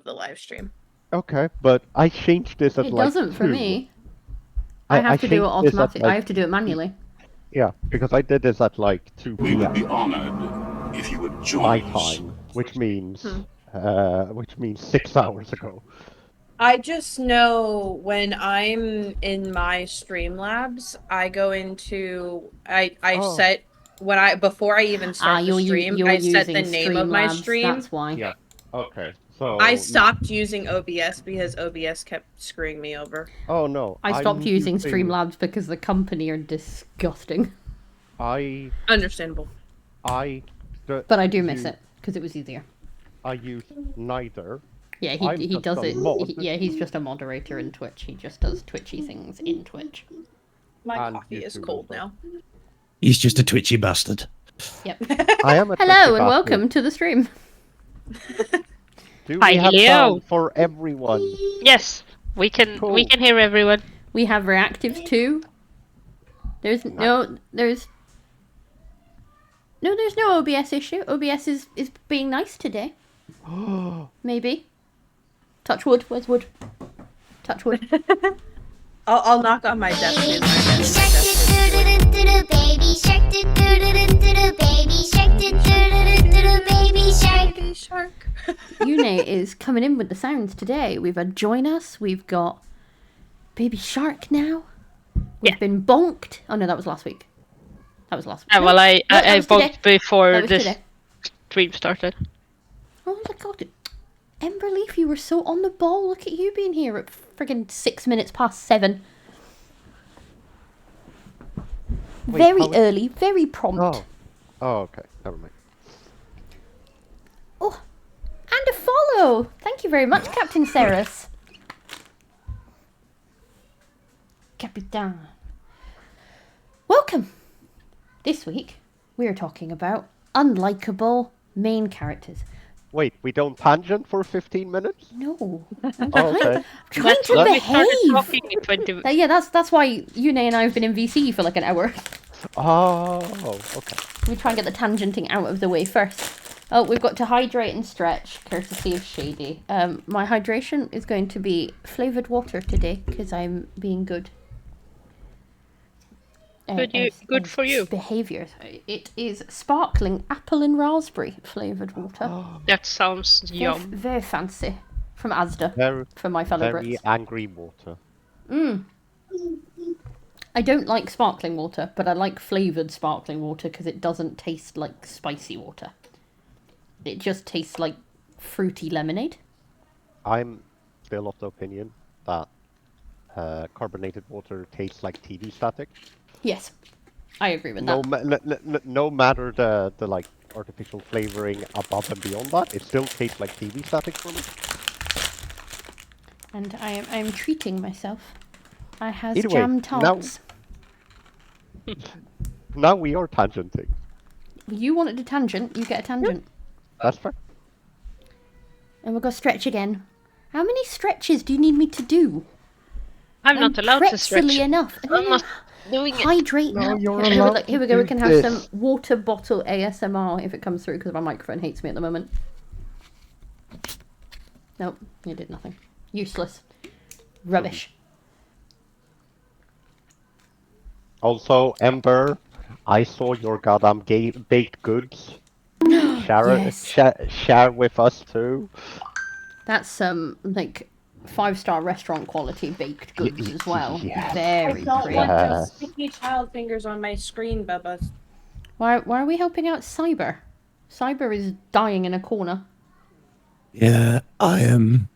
the live stream. Okay, but I changed this at It like doesn't for 2. me. I have to do it changed this at automatic. I like have to do it manually. yeah, because I did this at like 2 We would be p.m. honored if you would my join us. time, which means Hmm. 6 hours ago. I just know when I'm in my Streamlabs, I go into I Oh. set when I before I even start the stream, you're I set the using name of my Streamlabs. stream. That's why. Yeah. Okay. So I stopped using OBS because OBS kept screwing me over. Oh no, I stopped I'm using Streamlabs because the company are disgusting. I Understandable. But I do miss it because it was easier. I use neither. Yeah, I'm he just does a it. mod. He's just a moderator in Twitch. He just does twitchy things in Twitch. My And coffee is YouTube cold as well. now. He's just a twitchy bastard. Yep. I am a Hello tricky and bastard. welcome to the stream. Do Hi, we have Leo. sound for everyone? Yes, we can Cool. hear everyone. We have reactives too. There's no OBS issue. OBS is being nice today. Maybe. Touch wood. Where's wood? Touch wood. I'll knock on my desk. Because my desk Baby shark, do-do-do-do-do, baby shark, do-do-do-do-do, baby shark. Baby shark. Yune is coming in with the sounds today. We've had Join Us. We've got Baby Shark now. We've Yeah. been bonked. Oh no, that was last week. That was last week. Well, I that I was today. booked before That was this today. stream started. Oh my god. Emberleaf, you were so on the ball. Look at you being here at friggin' 6 minutes past 7. Wait, Very how- early, very prompt. Oh, okay. Never mind. Oh, and a follow. Thank you very much, Captain Ceres. Capitan. Welcome. This week, we're talking about unlikable main characters. Wait, we don't tangent for 15 minutes? No, I'm Oh, okay. trying That's to why we started behave. talking in 20 Yeah, that's why Yune and I have been in VC for like an hour. Oh, okay. We try and get the tangenting out of the way first. Oh, we've got to hydrate and stretch, courtesy of Shady. My hydration is going to be flavoured water today, because I'm being good. Good for you. Behaviour. It is sparkling apple and raspberry flavoured water. That sounds Very, yum. very fancy. From Asda, Very, for my fellow very Brits. angry water. I don't like sparkling water, but I like flavoured sparkling water because it doesn't taste like spicy water. It just tastes like fruity lemonade. I'm still of the opinion that carbonated water tastes like TV static. Yes, I agree with No, that. no matter the like artificial flavoring above and beyond that, it still tastes like TV static for me. And I'm treating myself. I has Either way, jam now- tarts. Now we are tangenting. You wanted a tangent, you get a tangent. That's fair. And we'll go stretch again. How many stretches do you need me to do? I'm not allowed to stretch. pretzely enough. I'm not doing it. Hydrate No, now. you're Here we go, allowed look, here we to go. We do can have this. some water bottle ASMR if it comes through because my microphone hates me at the moment. Nope, you did nothing. Useless. Rubbish. Also, Ember, I saw your goddamn baked goods. Share, Yes. share with us too. That's like 5-star restaurant quality baked goods as well. yes. Very I don't pretty. want Yeah. those sticky child fingers on my screen, Bubba. Why are we helping out Cyber? Cyber is dying in a corner. Yeah, I am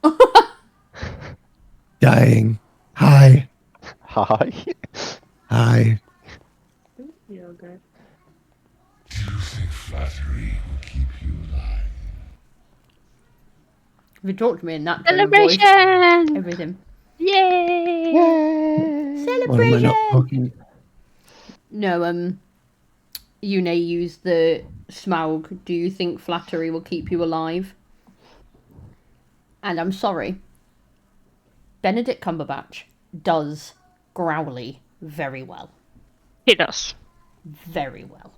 dying. Hi. Hi. Hi. Yogurt. Do you think flattery will keep you alive? If you talk to me in that tone of voice, Celebration! everything. Yay! Why am I Celebration! not talking? No, Yune used the Smaug. Do you think flattery will keep you alive? And I'm sorry. Benedict Cumberbatch does Growly very well. He does. Very well.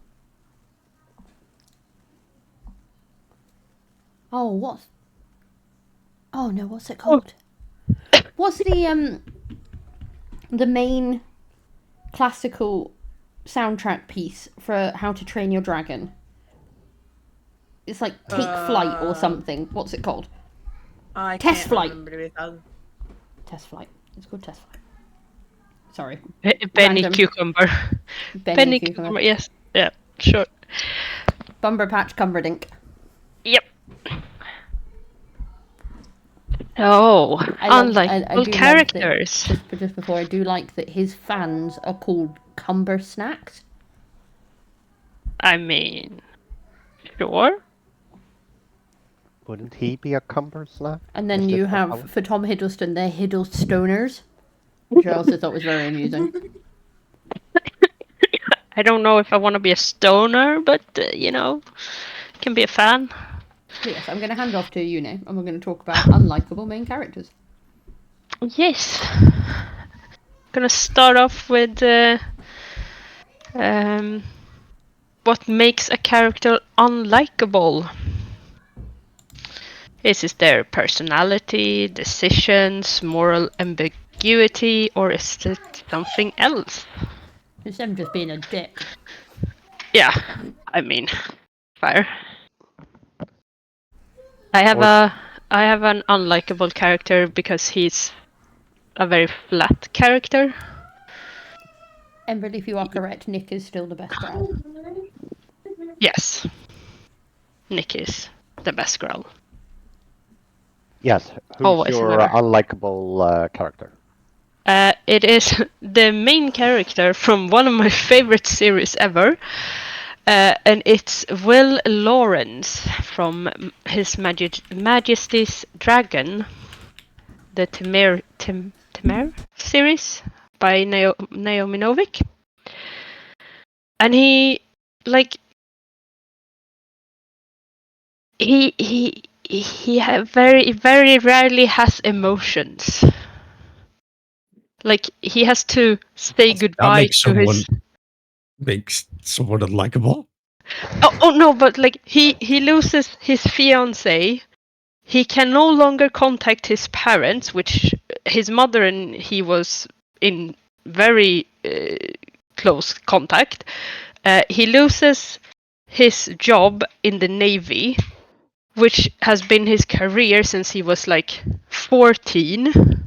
Oh, what? Oh no, what's it called? What's the main classical soundtrack piece for How to Train Your Dragon? It's like Take Flight or something. What's it called? I Test can't flight. remember to be found. Test Flight. It's called Test Flight. Sorry. Benny Random. Cucumber. Benny Cucumber, yes. Yeah, sure. Bumber Patch Cumberdink. Yep. Oh, I unlikable do characters. Love that, just before, I do like that his fans are called Cumber Snacks. I mean, sure. Wouldn't he be a cumber snack? And then Is you this have, how- for Tom Hiddleston, they're Hiddlestoners, which I also thought was very amusing. I don't know if I want to be a stoner, but can be a fan. But yes, I'm going to hand off to you now, and we're going to talk about unlikable main characters. Yes. Gonna start off with what makes a character unlikable. Is it their personality, decisions, moral ambiguity, or is it something else? It's them just being a dick. Yeah, I mean, fair. I have an unlikable character because he's a very flat character. Emberly, if you are correct, Nick is still the best growl. Yes. Nick is the best girl. Yes. Who's Always your and ever. unlikable character? It is the main character from one of my favorite series ever. And it's Will Lawrence from His Majesty's Dragon, the Temare series by Naomi Novik. And he very, very rarely has emotions. Like, he has to say goodbye to his... Makes someone unlikable. Oh no, but like he loses his fiancée. He can no longer contact his parents, which his mother and he was in very close contact. He loses his job in the Navy, which has been his career since he was like 14.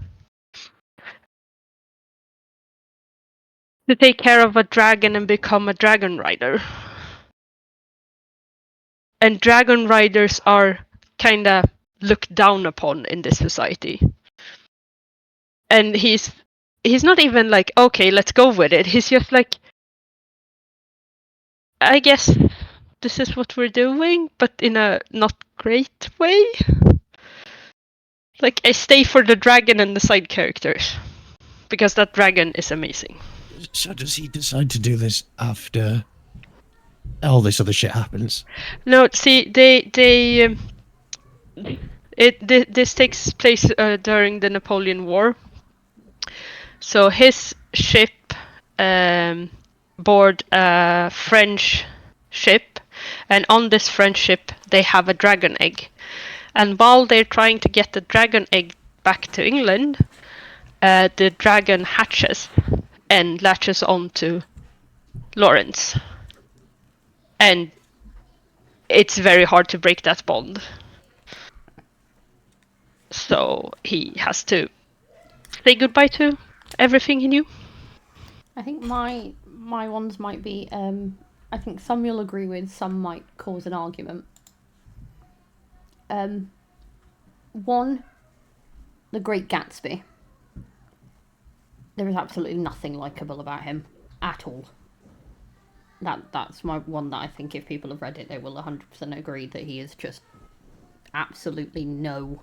To take care of a dragon and become a dragon rider. And dragon riders are kinda looked down upon in this society. And he's not even like, okay, let's go with it. He's just like, I guess this is what we're doing, but in a not great way. Like, I stay for the dragon and the side characters. Because that dragon is amazing. So does he decide to do this after all this other shit happens? No, see, this takes place during the Napoleon War. So his ship board a French ship, and on this French ship they have a dragon egg. And while they're trying to get the dragon egg back to England, the dragon hatches and latches onto Lawrence. And it's very hard to break that bond. So he has to say goodbye to everything he knew. I think my ones might be. I think some you'll agree with, some might cause an argument. One, The Great Gatsby. There is absolutely nothing likable about him at all. That's my one that I think if people have read it, they will 100% agree that he is just absolutely no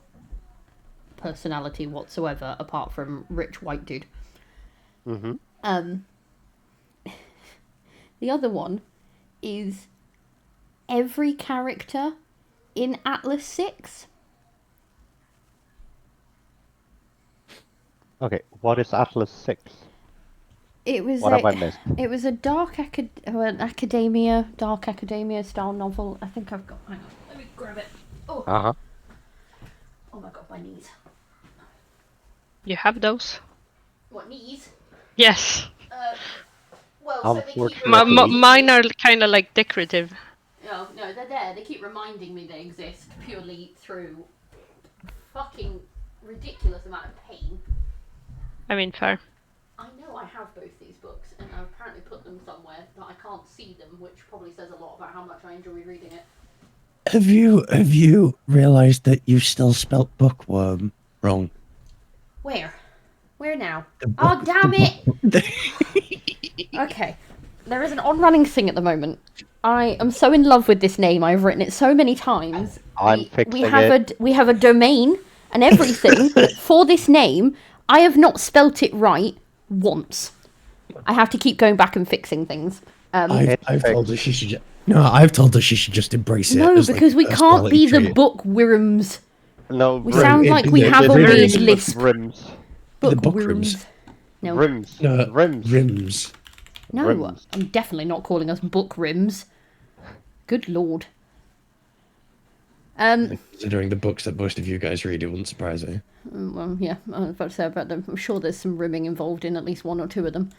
personality whatsoever apart from rich white dude. Mm-hmm. The other one is every character in Atlas 6. Okay, what is Atlas 6? It was What have I missed? It was a dark academia style novel. I think I've got. Hang on, let me grab it. Uh-huh. Oh my god, my my knees. You have those? What, knees? Yes. Well, so they keep Unfortunately. Mine are kind of like decorative. Oh, no, they're there. They keep reminding me they exist purely through fucking ridiculous amount of pain. I mean, fair. I know I have both these books, and I've apparently put them somewhere that I can't see them, which probably says a lot about how much I enjoy reading it. Have you realised that you still spelt bookworm wrong? Where? Where now? The Oh, book- damn the it! book- Okay. There is an on-running thing at the moment. I am so in love with this name. I've written it so many times. I'm we fixing have it. we have a domain and everything for this name. I have not spelt it right once. I have to keep going back and fixing things. I've told her she should. No, I've told her she should just embrace it. No, as, like, because we can't personality be the trait. Bookwyrms. No, We rims. sound like we the- have the a very- weird Rims. lisp. Rims. The Bookwyrms. No, Rims. No, Rims. rims. no, Rims. I'm definitely not calling us Bookrims. Good lord. Considering the books that most of you guys read, it wouldn't surprise me. Well, yeah, I was about to say about them. I'm sure there's some rimming involved in at least one or two of them.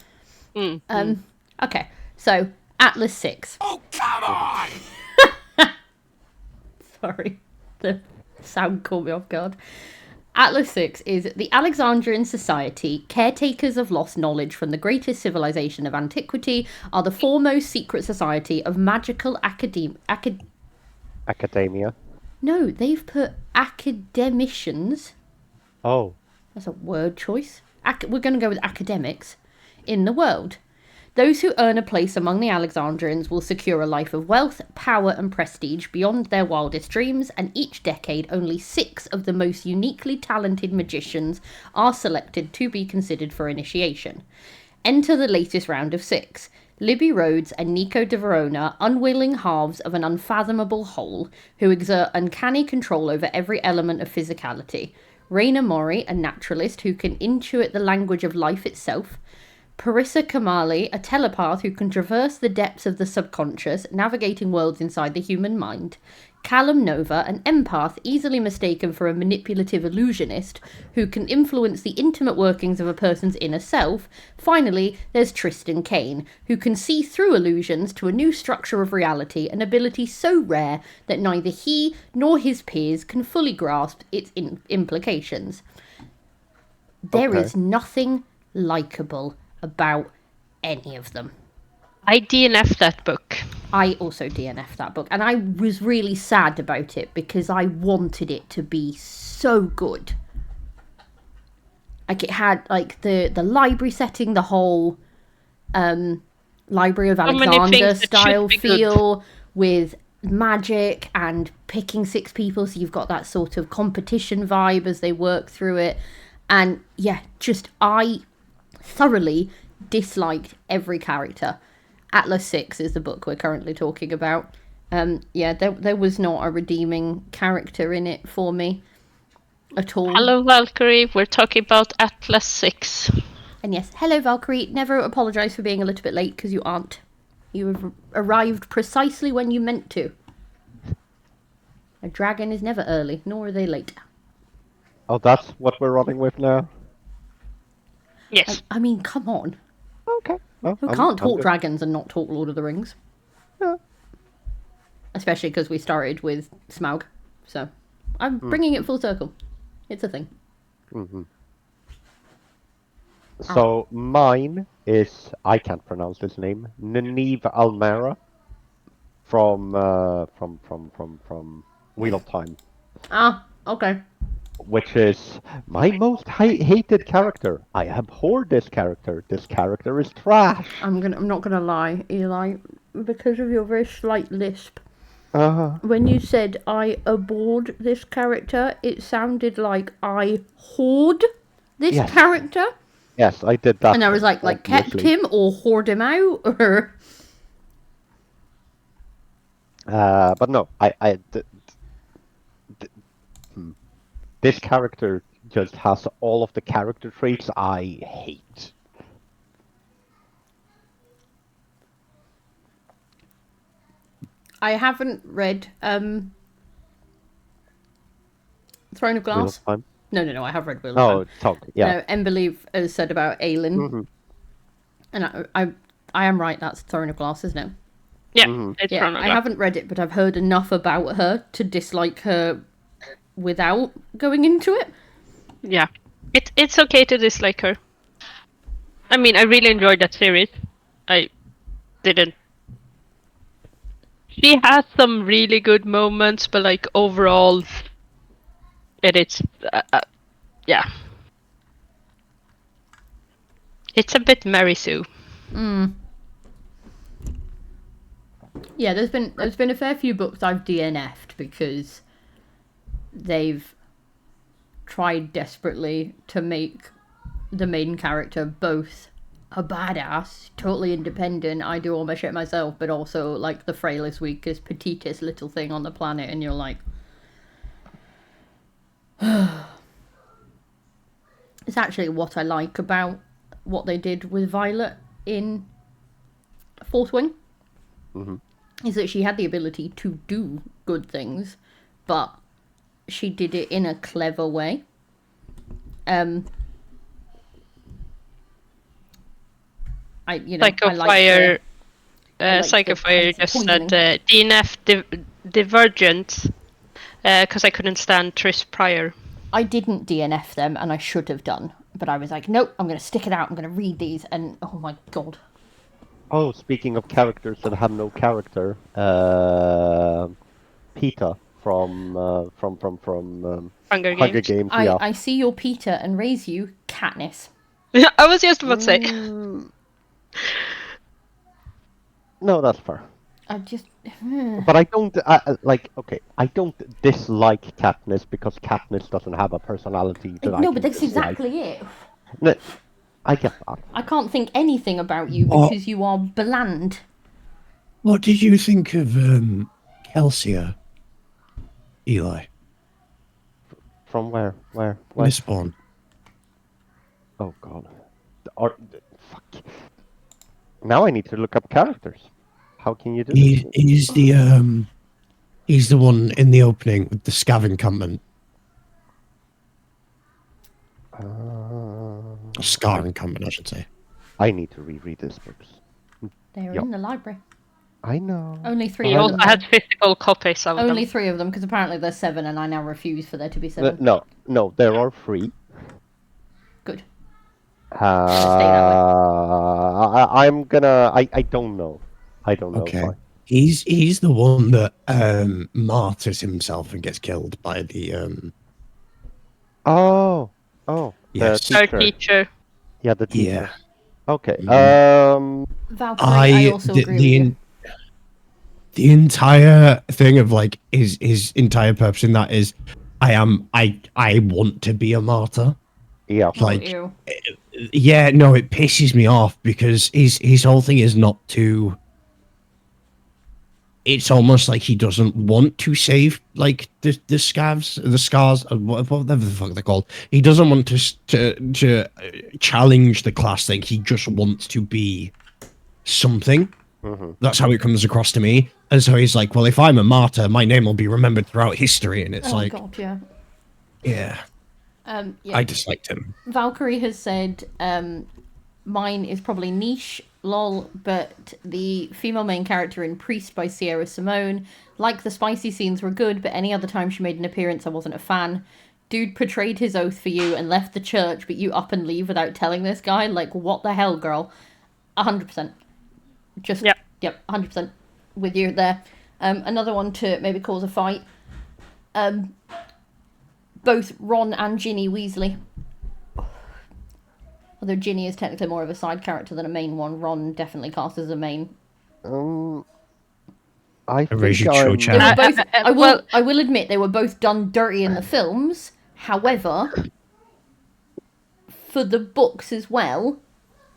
Okay, so Atlas 6. Oh, come on! Sorry, the sound caught me off guard. Atlas 6 is the Alexandrian society, caretakers of lost knowledge from the greatest civilization of antiquity, are the foremost secret society of magical Academia. No, they've put academicians. Oh. That's a word choice. We're going to go with academics in the world. Those who earn a place among the Alexandrians will secure a life of wealth, power, and prestige beyond their wildest dreams, and each decade only 6 of the most uniquely talented magicians are selected to be considered for initiation. Enter the latest round of 6. Libby Rhodes and Nico de Verona, unwilling halves of an unfathomable whole, who exert uncanny control over every element of physicality. Raina Mori, a naturalist who can intuit the language of life itself. Parissa Kamali, a telepath who can traverse the depths of the subconscious, navigating worlds inside the human mind. Callum Nova, an empath easily mistaken for a manipulative illusionist who can influence the intimate workings of a person's inner self. Finally, there's Tristan Kane, who can see through illusions to a new structure of reality, an ability so rare that neither he nor his peers can fully grasp its implications. There is nothing likable about any of them. I DNF that book. I also DNF'd that book, and I was really sad about it because I wanted it to be so good. Like, it had like the library setting, the whole Library of So many Alexander things that style should be good. feel with magic and picking 6 people, so you've got that sort of competition vibe as they work through it. And yeah, just I thoroughly disliked every character. Atlas 6 is the book we're currently talking about. There was not a redeeming character in it for me at all. Hello, Valkyrie. We're talking about Atlas 6. And yes, hello Valkyrie. Never apologise for being a little bit late, because you aren't. You have arrived precisely when you meant to. A dragon is never early, nor are they late. Oh, that's what we're running with now? Yes. I mean, come on. Okay. Well, Who I'm- can't I'm talk good. dragons and not talk Lord of the Rings? Yeah. Especially because we started with Smaug. So, I'm bringing it full circle. It's a thing. So mine is, I can't pronounce his name, Nynaeve Almera from Wheel of Time, Ah, okay. which is my most hated character. I abhor this character. This character is trash. I'm not gonna lie, Eli, because of your very slight lisp. Uh-huh. When you said I abhorred this character, it sounded like I hoard this Yes. character. Yes, I did that. And I was like kept obviously. him or hoard him out or But no, this character just has all of the character traits I hate. I haven't read Throne of Wheel Glass. of Time. No, I have read Wheel of Oh, Time. talk. Yeah. No, Emberleaf has said about Aelin, Mhm. and I am right. That's Throne of Glass, isn't it? Yeah, Mhm. it's Yeah, I Chronogra. haven't read it, but I've heard enough about her to dislike her without going into it. Yeah, it's okay to dislike her. I mean, I really enjoyed that series. I didn't. She has some really good moments, but like overall, it is. Yeah, it's a bit Mary Sue. Yeah, there's been a fair few books I've DNF'd because they've tried desperately to make the main character both a badass, totally independent, I do all my shit myself, but also like the frailest, weakest, petitest little thing on the planet, and you're like, it's actually what I like about what they did with Violet in Fourth Wing. Is that she had the ability to do good things, but she did it in a clever way. I like Psychofire, like the Psychofire just poisoning. said DNF Divergent because I couldn't stand Trish Pryor. I didn't DNF them, and I should have done, but I was like, nope, I'm going to stick it out. I'm going to read these, and oh my god. Oh, speaking of characters that have no character, Peeta from Hunger Hunger Games. Games. Yeah. I see your Peter and raise you Katniss. I was just about to say. No, that's fair. I just But I don't like. Okay, I don't dislike Katniss because Katniss doesn't have a personality that I no, can but that's dislike. exactly it. No, I get that. I can't think anything about you What? because you are bland. What did you think of Kelsia, Eli? From where? Where? Mistborn. Oh god. Fuck. Now I need to look up characters. How can you do this? He's the one in the opening with the scav encampment. Or Scar encampment, I should say. I need to reread these books. They're Yep. in the library. I know. Only three He of also them. had physical copies of Only them. 3 of them, because apparently there's 7, and I now refuse for there to be 7. No, there are 3. Good. I'm gonna. I don't know. I don't know. Okay. Fine. He's the one that martyrs himself and gets killed by the Oh. Yes. The Our teacher. teacher. Yeah, the teacher. yeah. Okay. Valkyrie, I also agree with you. The entire thing of like his entire purpose in that is I want to be a martyr. Yeah. Like Ew. yeah, no, it pisses me off because his whole thing is not to. It's almost like he doesn't want to save like the scars, whatever the fuck they're called. He doesn't want to challenge the class thing. He just wants to be something. That's how it comes across to me. And so he's like, well, if I'm a martyr, my name will be remembered throughout history. And it's Oh like, god, yeah. yeah, Yeah. I disliked him. Valkyrie has said, mine is probably niche, lol, but the female main character in Priest by Sierra Simone, like the spicy scenes were good, but any other time she made an appearance I wasn't a fan. Dude betrayed his oath for you and left the church, but you up and leave without telling this guy? Like, what the hell, girl? 100%. Just, yep, 100% with you there. Another one to maybe cause a fight. Both Ron and Ginny Weasley. Although Ginny is technically more of a side character than a main one, Ron definitely cast as a main. I raise think your I'm. chat. They were both, well- I will admit they were both done dirty in the films. However, for the books as well,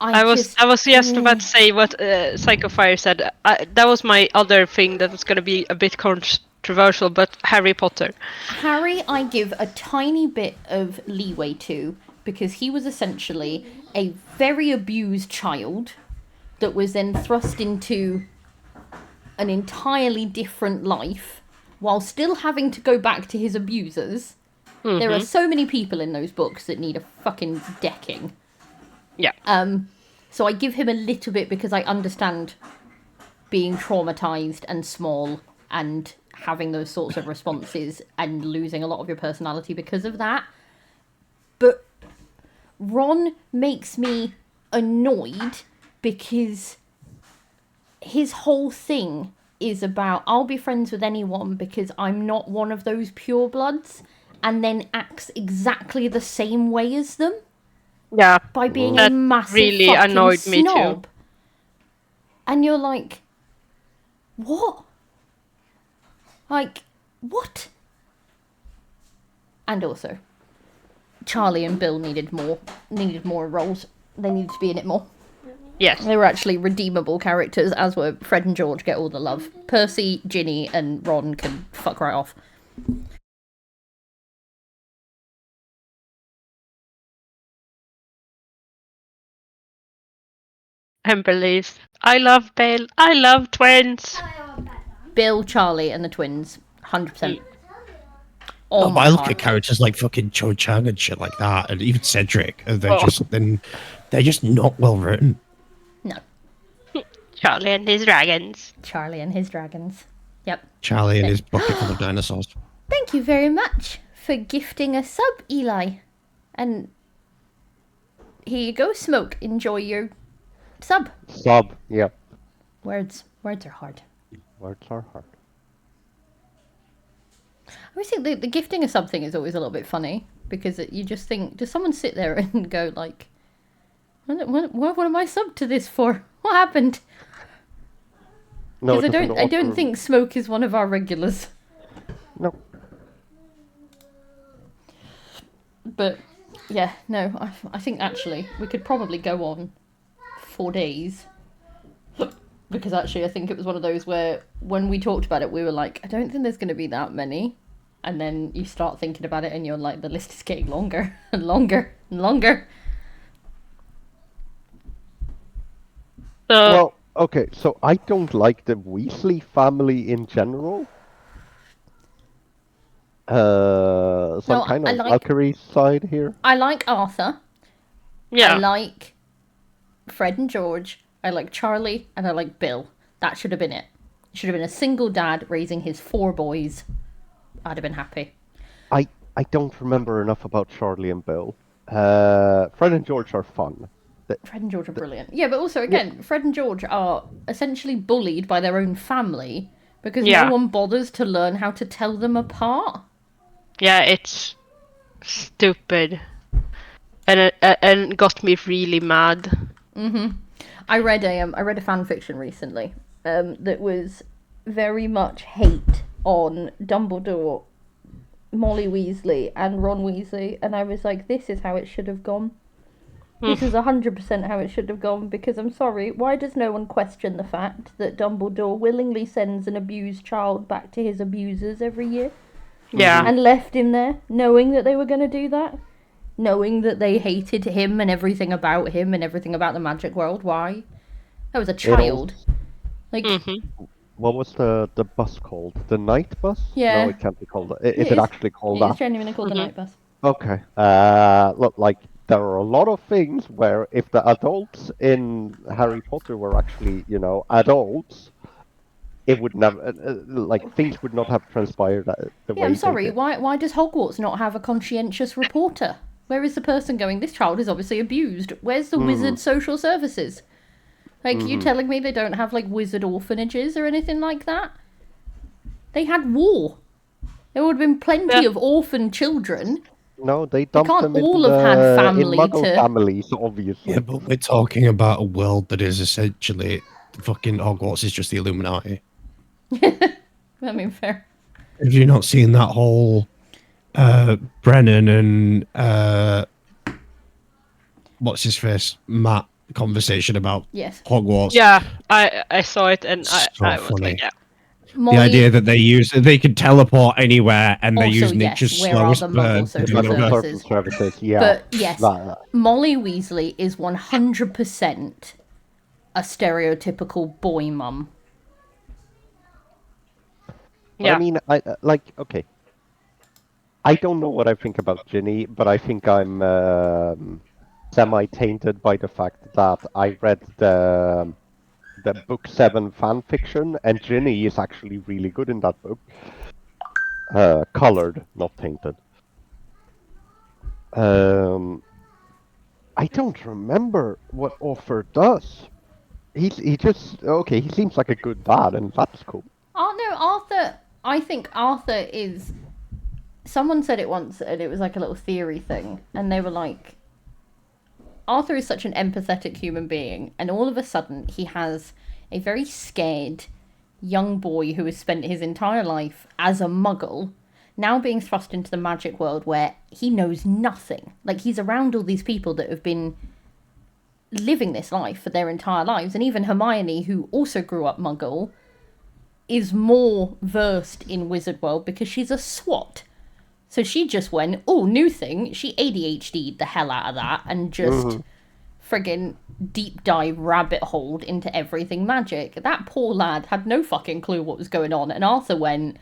I was just about to say what Psychofire said. That was my other thing that was going to be a bit controversial, but Harry Potter. Harry, I give a tiny bit of leeway to, because he was essentially a very abused child that was then thrust into an entirely different life while still having to go back to his abusers There are Mhm. so many people in those books that need a fucking decking. Yeah. So I give him a little bit because I understand being traumatized and small and having those sorts of responses and losing a lot of your personality because of that. But Ron makes me annoyed because his whole thing is about I'll be friends with anyone because I'm not one of those purebloods, and then acts exactly the same way as them Yeah. by being a That massive really fucking annoyed me too. snob. And you're like, what? Like, what? And also, Charlie and Bill needed more roles. They needed to be in it more. Yes. They were actually redeemable characters, as were Fred and George get all the love. Percy, Ginny, and Ron can fuck right off. Emberleaf. I love Bill. I love twins. Bill, Charlie, and the twins, 100%. Oh, Oh but my I look at heart. characters like fucking Cho Chang and shit like that, and even Cedric, and Oh. they're just not well written. No, Charlie and his dragons. Charlie and his dragons. Yep. Charlie and his bucket full of dinosaurs. Thank you very much for gifting a sub, Eli. And here you go, Smoke. Enjoy your sub. Sub. Yeah. Words are hard. Words are hard. I always think the gifting of something is always a little bit funny because you just think, does someone sit there and go like, what am I subbed to this for? What happened? No, Because it doesn't I don't offer- think Smoke is one of our regulars. No. But yeah, no, I think actually we could probably go on 4 days. Because actually I think it was one of those where when we talked about it we were like, I don't think there's going to be that many. And then you start thinking about it and you're like, the list is getting longer and longer and longer. Well, okay, so I don't like the Weasley family in general. So No, I'm kind I of like- Valkyrie's side here. I like Arthur. Yeah. I like Fred and George. I like Charlie and I like Bill. That should have been it. It should have been a single dad raising his 4 boys. I'd have been happy. I don't remember enough about Charlie and Bill. Fred and George are fun. Fred and George are brilliant. Yeah, but also, again, Fred and George are essentially bullied by their own family because Yeah. no one bothers to learn how to tell them apart. Yeah, it's stupid. And it got me really mad. I read a fan fiction recently that was very much hate on Dumbledore, Molly Weasley, and Ron Weasley, and I was like, this is how it should have gone. This is 100% how it should have gone, because I'm sorry, why does no one question the fact that Dumbledore willingly sends an abused child back to his abusers every year? Yeah. And left him there, knowing that they were going to do that? Knowing that they hated him and everything about him and everything about the magic world? Why? I was a child. Like, What was the bus called? The night bus? Yeah. No, it can't be called that. Is It it is- actually called it's that? genuinely called the night bus. Okay. Look, like, there are a lot of things where if the adults in Harry Potter were actually, adults, it would never, like, things would not have transpired the way Yeah, I'm they sorry. did. Why does Hogwarts not have a conscientious reporter? Where is the person going, this child is obviously abused? Where's the wizard social services? Like, you telling me they don't have, like, wizard orphanages or anything like that? They had war. There would have been plenty Yeah. of orphan children. No, they dumped can't them all into have had the, family in Muggle to- families, obviously. Yeah, but we're talking about a world that is essentially fucking Hogwarts is just the Illuminati. I mean, fair. Have you not seen that whole Brennan and what's his face Matt conversation about Yes. Hogwarts? Yeah, I saw it and I So was funny. like, yeah. Molly, The idea that they can teleport anywhere and they're Also, using yes, nature's where are slowest the Muggle burn to social do Muggle that. services? services, yeah. But yes, That- Molly Weasley is 100% a stereotypical boy mum. Yeah. I mean, I like, okay. I don't know what I think about Ginny, but I think I'm semi-tainted by the fact that I read the book 7 fan fiction, and Ginny is actually really good in that book. Colored, not tainted. I don't remember what Offer does. He just okay. He seems like a good dad, and that's cool. Oh no, Arthur. I think Arthur is. Someone said it once, and it was like a little theory thing, and they were like, Arthur is such an empathetic human being, and all of a sudden he has a very scared young boy who has spent his entire life as a muggle, now being thrust into the magic world where he knows nothing. Like, he's around all these people that have been living this life for their entire lives, and even Hermione, who also grew up muggle, is more versed in wizard world because she's a swot. So she just went, oh, new thing. She ADHD'd the hell out of that and just friggin' deep dive rabbit holed into everything magic. That poor lad had no fucking clue what was going on. And Arthur went,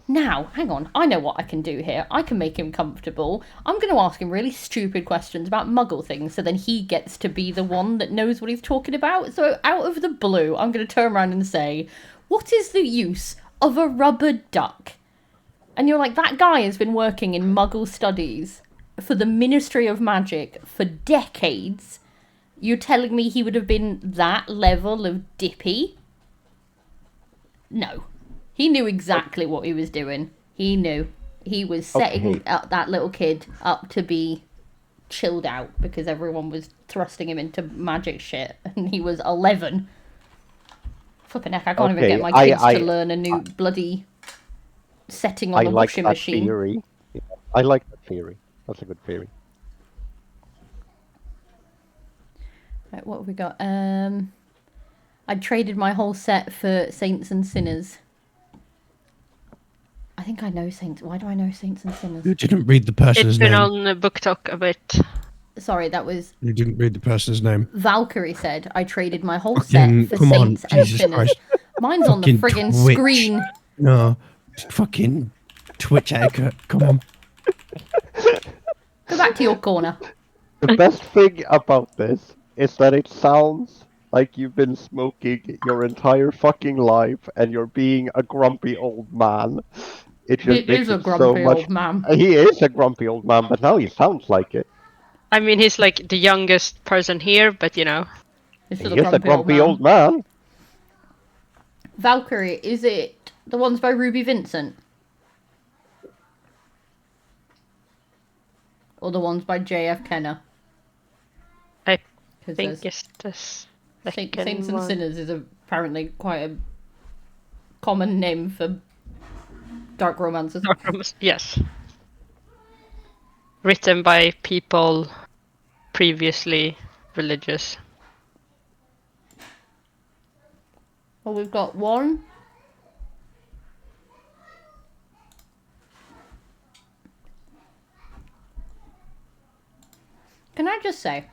now, hang on, I know what I can do here. I can make him comfortable. I'm going to ask him really stupid questions about muggle things so then he gets to be the one that knows what he's talking about. So out of the blue, I'm going to turn around and say, what is the use of a rubber duck? And you're like, that guy has been working in muggle studies for the Ministry of Magic for decades. You're telling me he would have been that level of dippy? No. He knew exactly what he was doing. He knew. He was setting up that little kid up to be chilled out because everyone was thrusting him into magic shit. And he was 11. Flipping heck, I can't even get my kids to learn a new bloody setting on the washing machine. Theory. I like that theory. That's a good theory. Right, what have we got? I traded my whole set for Saints and Sinners. I think I know Saints. Why do I know Saints and Sinners? You didn't read the person's It's been name. on Book Talk a bit. Sorry, that was You didn't read the person's name. Valkyrie said, I traded my whole Fucking, set for come on, Saints and Jesus Sinners. Christ. Mine's on the Fucking friggin' Twitch. screen. No, fucking Twitch etiquette. Come on. Go back to your corner. The best thing about this is that it sounds like you've been smoking your entire fucking life and you're being a grumpy old man. It just He makes is a it grumpy so much. old man. He is a grumpy old man, but now he sounds like it. I mean, he's like the youngest person here, but you know. He's He still is a grumpy old man. Valkyrie, is it the ones by Ruby Vincent? Or the ones by J.F. Kenner? I 'Cause think there's- it's this. Saints and Sinners is apparently quite a common name for dark romances. Yes. Written by people previously religious. Well, we've got one. Can I just say,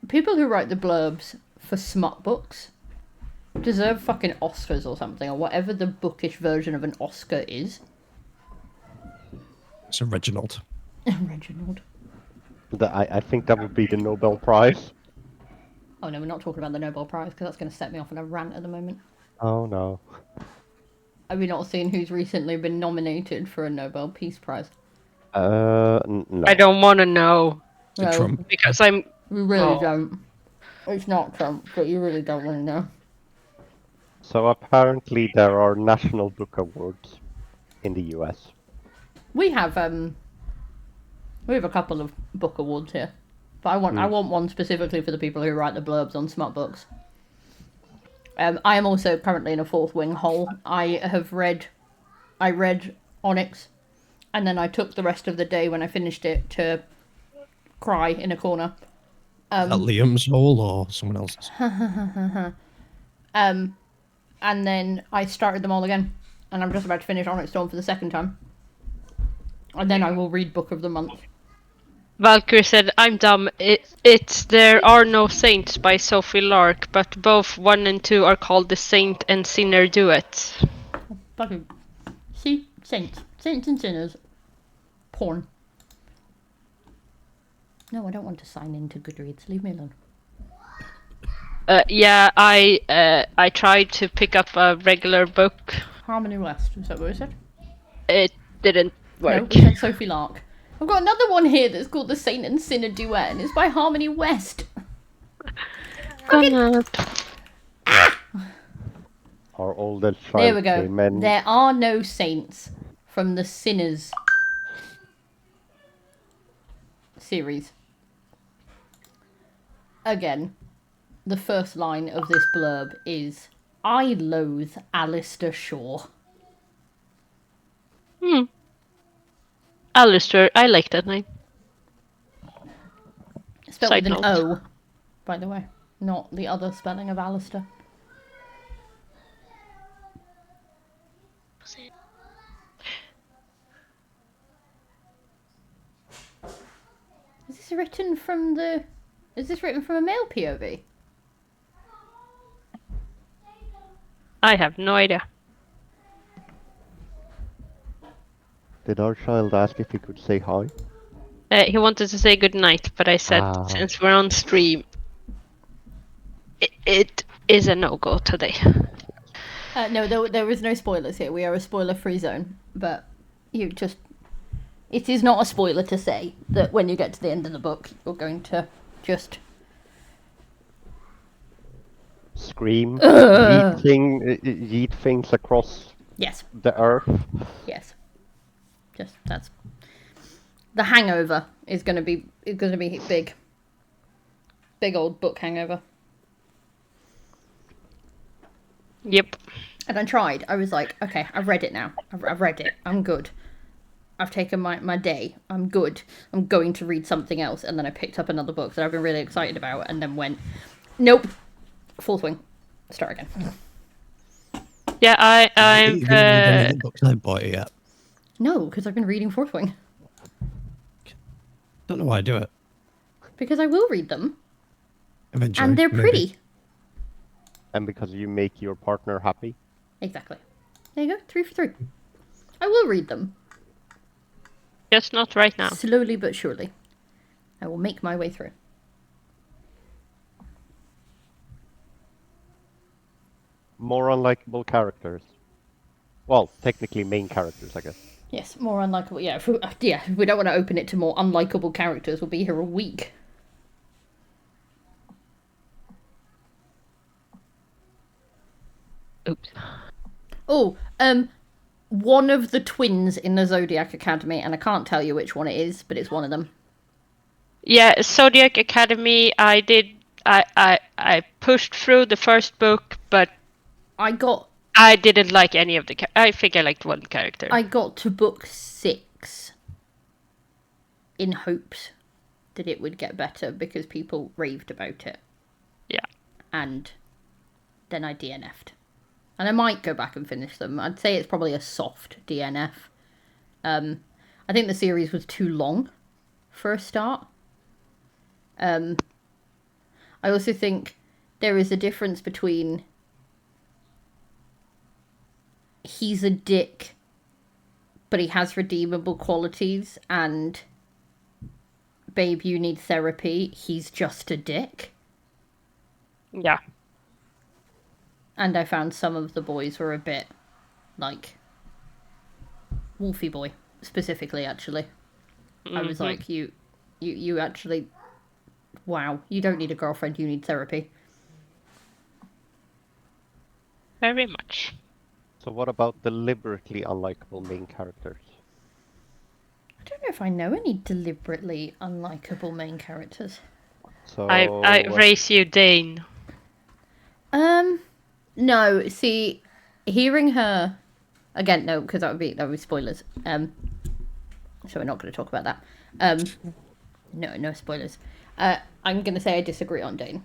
people who write the blurbs for smut books deserve fucking Oscars or something, or whatever the bookish version of an Oscar is. It's a Reginald. Reginald. I think that would be the Nobel Prize. Oh no, we're not talking about the Nobel Prize because that's going to set me off on a rant at the moment. Oh no. Have we not seen who's recently been nominated for a Nobel Peace Prize? No. I don't want to know No, Trump. because I'm. we really Oh. don't. It's not Trump, but you really don't want to know. So apparently there are National Book Awards in the US. We have a couple of book awards here, but I want one specifically for the people who write the blurbs on smart books. I am also currently in a fourth wing hole. I read Onyx, and then I took the rest of the day when I finished it to cry in a corner. Is that Liam's hole or someone else's? And then I started them all again, and I'm just about to finish Onyx Storm for the second time. And then I will read Book of the Month. Valkyrie said, I'm dumb. It's There Are No Saints by Sophie Lark, but both 1 and 2 are called the Saint and Sinner duets. Fucking see, Saints and sinners. Porn. No, I don't want to sign into Goodreads. Leave me alone. Yeah, I tried to pick up a regular book. Harmony West. Is that what it said? It didn't No, work. it said Sophie Lark. I've got another one here that's called The Saint and Sinner Duet, and it's by Harmony West. Gonna... Our oldest child There we go. came in. There are no saints from the Sinners series. Again, the first line of this blurb is, I loathe Alistair Shaw. Alistair, I like that name. Spelled Side with an note. O, by the way. Not the other spelling of Alistair. Is this written from the... Is this written from a male POV? I have no idea. Did our child ask if he could say hi? He wanted to say good night, but I said since we're on stream, it is a no-go today. No, there is no spoilers here. We are a spoiler-free zone. But you just... It is not a spoiler to say that when you get to the end of the book, you're going to just... Scream, yeet things across Yes, the earth. yes. Just, that's... The hangover is going to be big. Big old book hangover. Yep. And I tried. I was like, okay, I've read it now. I've read it. I'm good. I've taken my day. I'm good. I'm going to read something else. And then I picked up another book that I've been really excited about and then went, nope. Full swing. Start again. Yeah, Have I'm. you read any of the books I bought you yet? No, because I've been reading Fourth Wing. Don't know why I do it. Because I will read them. Eventually. And they're maybe. pretty. And because you make your partner happy. Exactly. There you go. 3 for 3. I will read them. Just not right now. Slowly but surely. I will make my way through. More unlikable characters. Well, technically main characters, I guess. Yes, more unlikable. Yeah, if we don't want to open it to more unlikable characters. We'll be here a week. Oops. Oh, one of the twins in the Zodiac Academy, and I can't tell you which one it is, but it's one of them. Yeah, Zodiac Academy. I did. I pushed through the first book, but I didn't like any of the. I think I liked one character. I got to book 6 in hopes that it would get better because people raved about it. Yeah. And then I DNF'd. And I might go back and finish them. I'd say it's probably a soft DNF. I think the series was too long for a start. I also think there is a difference between he's a dick, but he has redeemable qualities, and babe, you need therapy, he's just a dick. Yeah. And I found some of the boys were a bit like Wolfie Boy, specifically, actually. Mm-hmm. I was like, you actually, wow, you don't need a girlfriend, you need therapy. Very much. So what about deliberately unlikable main characters? I don't know if I know any deliberately unlikable main characters. So I raise you Dane. No, see, hearing her again, no, because that would be spoilers. So we're not going to talk about that. No spoilers. I'm going to say I disagree on Dane.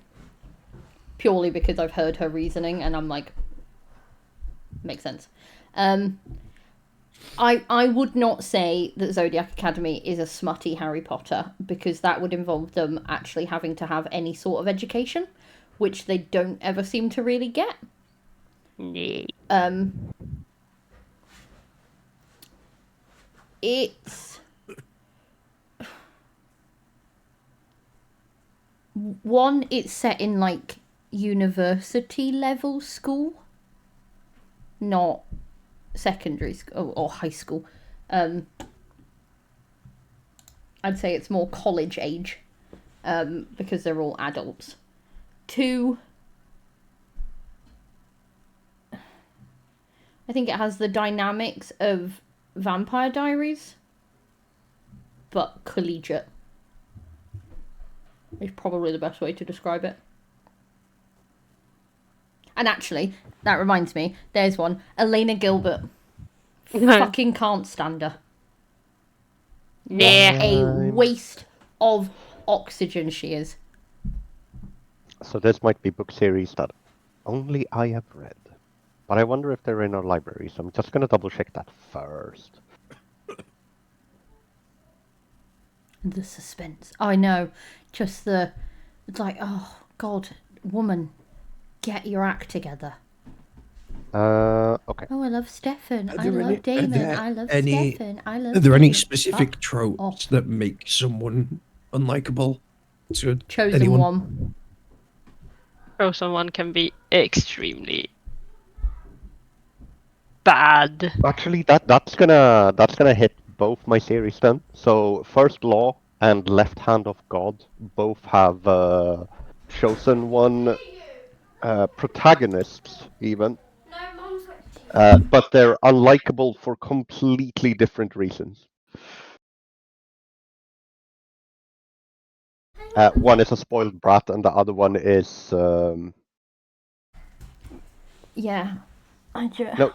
Purely because I've heard her reasoning and I'm like, makes sense. I would not say that Zodiac Academy is a smutty Harry Potter, because that would involve them actually having to have any sort of education, which they don't ever seem to really get. Nee. It's one. It's set in like university level school, not secondary school or high school. I'd say it's more college age, because they're all adults. 2, I think it has the dynamics of Vampire Diaries, but collegiate. Is probably the best way to describe it. And actually, that reminds me, there's one. Elena Gilbert. Fucking can't stand her. Yeah. A waste of oxygen she is. So this might be book series that only I have read. But I wonder if they're in our library, so I'm just going to double check that first. The suspense. I know. Just it's like, oh, God, woman, get your act together. Okay. Oh, I love Stefan. I there love any- Damon. there I love any- Stefan. I love Are there any Damon. specific Fuck tropes off. that make someone unlikable to Chosen anyone? one. Chosen one can be extremely bad. Actually, that's gonna hit both my series then. So First Law and Left Hand of God both have chosen one protagonists even, but they're unlikable for completely different reasons. One is a spoiled brat, and the other one is Yeah. no.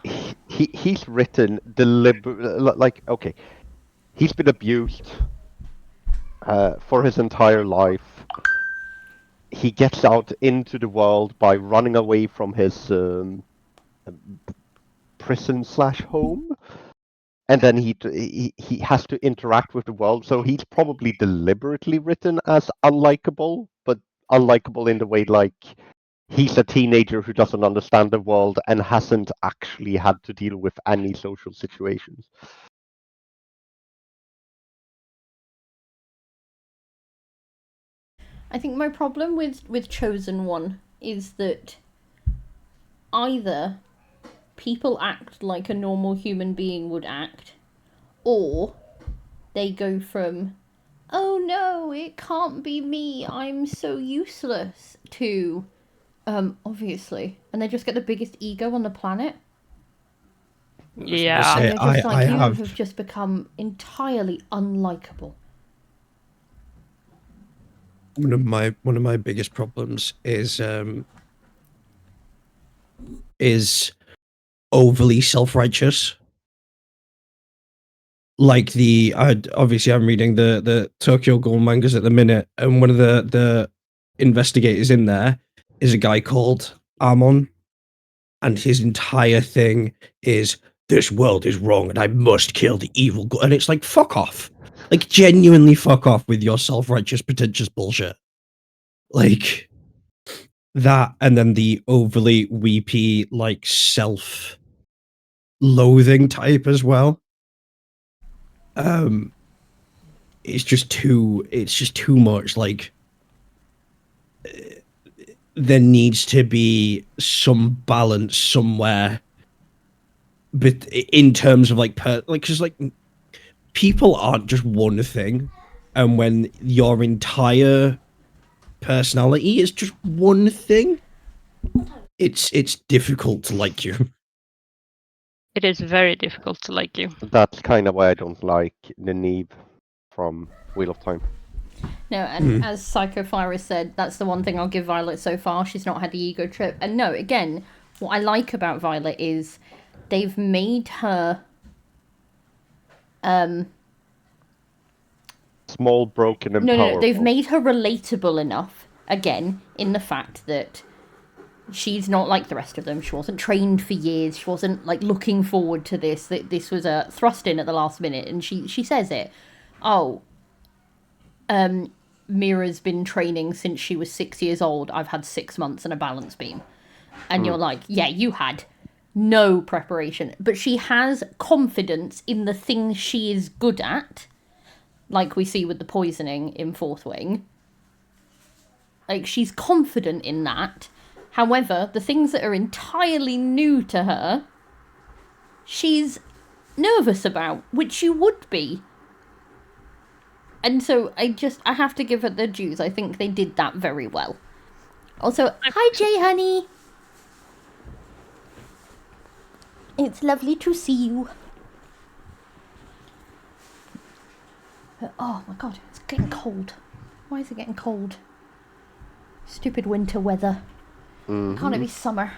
He's written like okay. He's been abused for his entire life. He gets out into the world by running away from his prison/home, and then he has to interact with the world. So he's probably deliberately written as unlikable, but unlikable in the way like he's a teenager who doesn't understand the world and hasn't actually had to deal with any social situations. I think my problem with Chosen One is that either people act like a normal human being would act, or they go from, oh no, it can't be me, I'm so useless, to, obviously. And they just get the biggest ego on the planet. Yeah. And they're just like, you have have just become entirely unlikable. one of my biggest problems is overly self-righteous. Like obviously I'm reading the Tokyo Ghoul mangas at the minute, and one of the investigators in there is a guy called Amon, and his entire thing is this world is wrong and I must kill the evil god. And it's like, fuck off. Like, genuinely fuck off with your self-righteous pretentious bullshit. Like that, and then the overly weepy, like, self-loathing type as well. It's just too much. Like, there needs to be some balance somewhere, but in terms of like because like people aren't just one thing, and when your entire personality is just one thing, it's difficult to like you. It is very difficult to like you. That's kind of why I don't like Nynaeve from Wheel of Time. No, and as Psycho Fire said, that's the one thing I'll give Violet so far. She's not had the ego trip. And no, again, what I like about Violet is they've made her Small, broken, and powerful. no, they've made her relatable enough, again, in the fact that she's not like the rest of them. She wasn't trained for years. She wasn't like looking forward to this. That this was thrust in at the last minute, and she says it. Oh, Mira's been training since she was 6 years old. I've had 6 months and a balance beam, and you're like, yeah, you had. no preparation, but she has confidence in the things she is good at, like we see with the poisoning in Fourth Wing. Like, she's confident in that. However, the things that are entirely new to her, she's nervous about, which you would be. And so I have to give her the dues. I think they did that very well. Also, hi Jay, honey. It's lovely to see you. Oh my god, it's getting cold. Why is it getting cold? Stupid winter weather. Can't it be summer?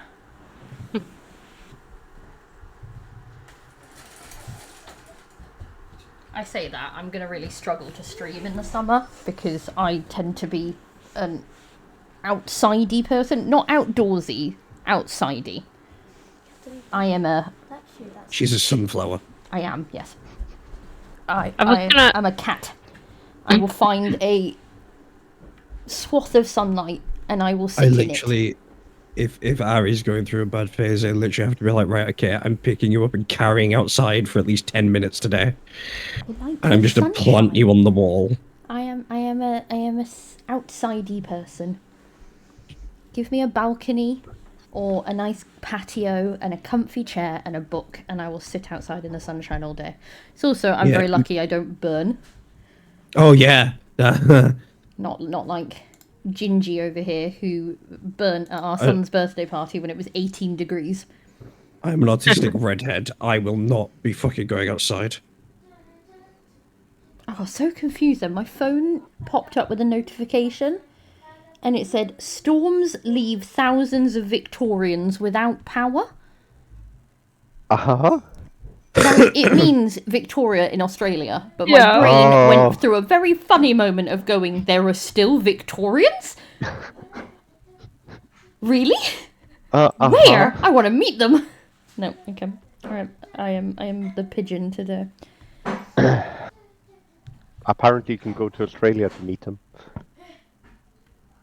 I say that, I'm going to really struggle to stream in the summer because I tend to be an outsidey person. Not outdoorsy, outsidey. I am a... She's a sunflower. I am, yes. was gonna- I'm a cat. I will find a swath of sunlight and I will sit I in it. literally, if Ari's going through a bad phase, I literally have to be like, right, okay, I'm picking you up and carrying outside for at least 10 minutes today, I like and I'm the just to sunshine. plant you on the wall. I am a outsidey person. Give me a balcony or a nice patio and a comfy chair and a book and I will sit outside in the sunshine all day. It's also, I'm Yeah. very lucky I don't burn. Oh yeah. Not like Gingy over here who burnt at our son's birthday party when it was 18 degrees. I'm an autistic redhead. I will not be fucking going outside. I was so confused then. My phone popped up with a notification and it said, storms leave thousands of Victorians without power. Uh-huh. Now, it means Victoria in Australia, but Yeah. my brain Oh. went through a very funny moment of going, there are still Victorians? Really? Uh-huh. Where? I want to meet them. No, okay. Alright, I am the pigeon today. Apparently you can go to Australia to meet them.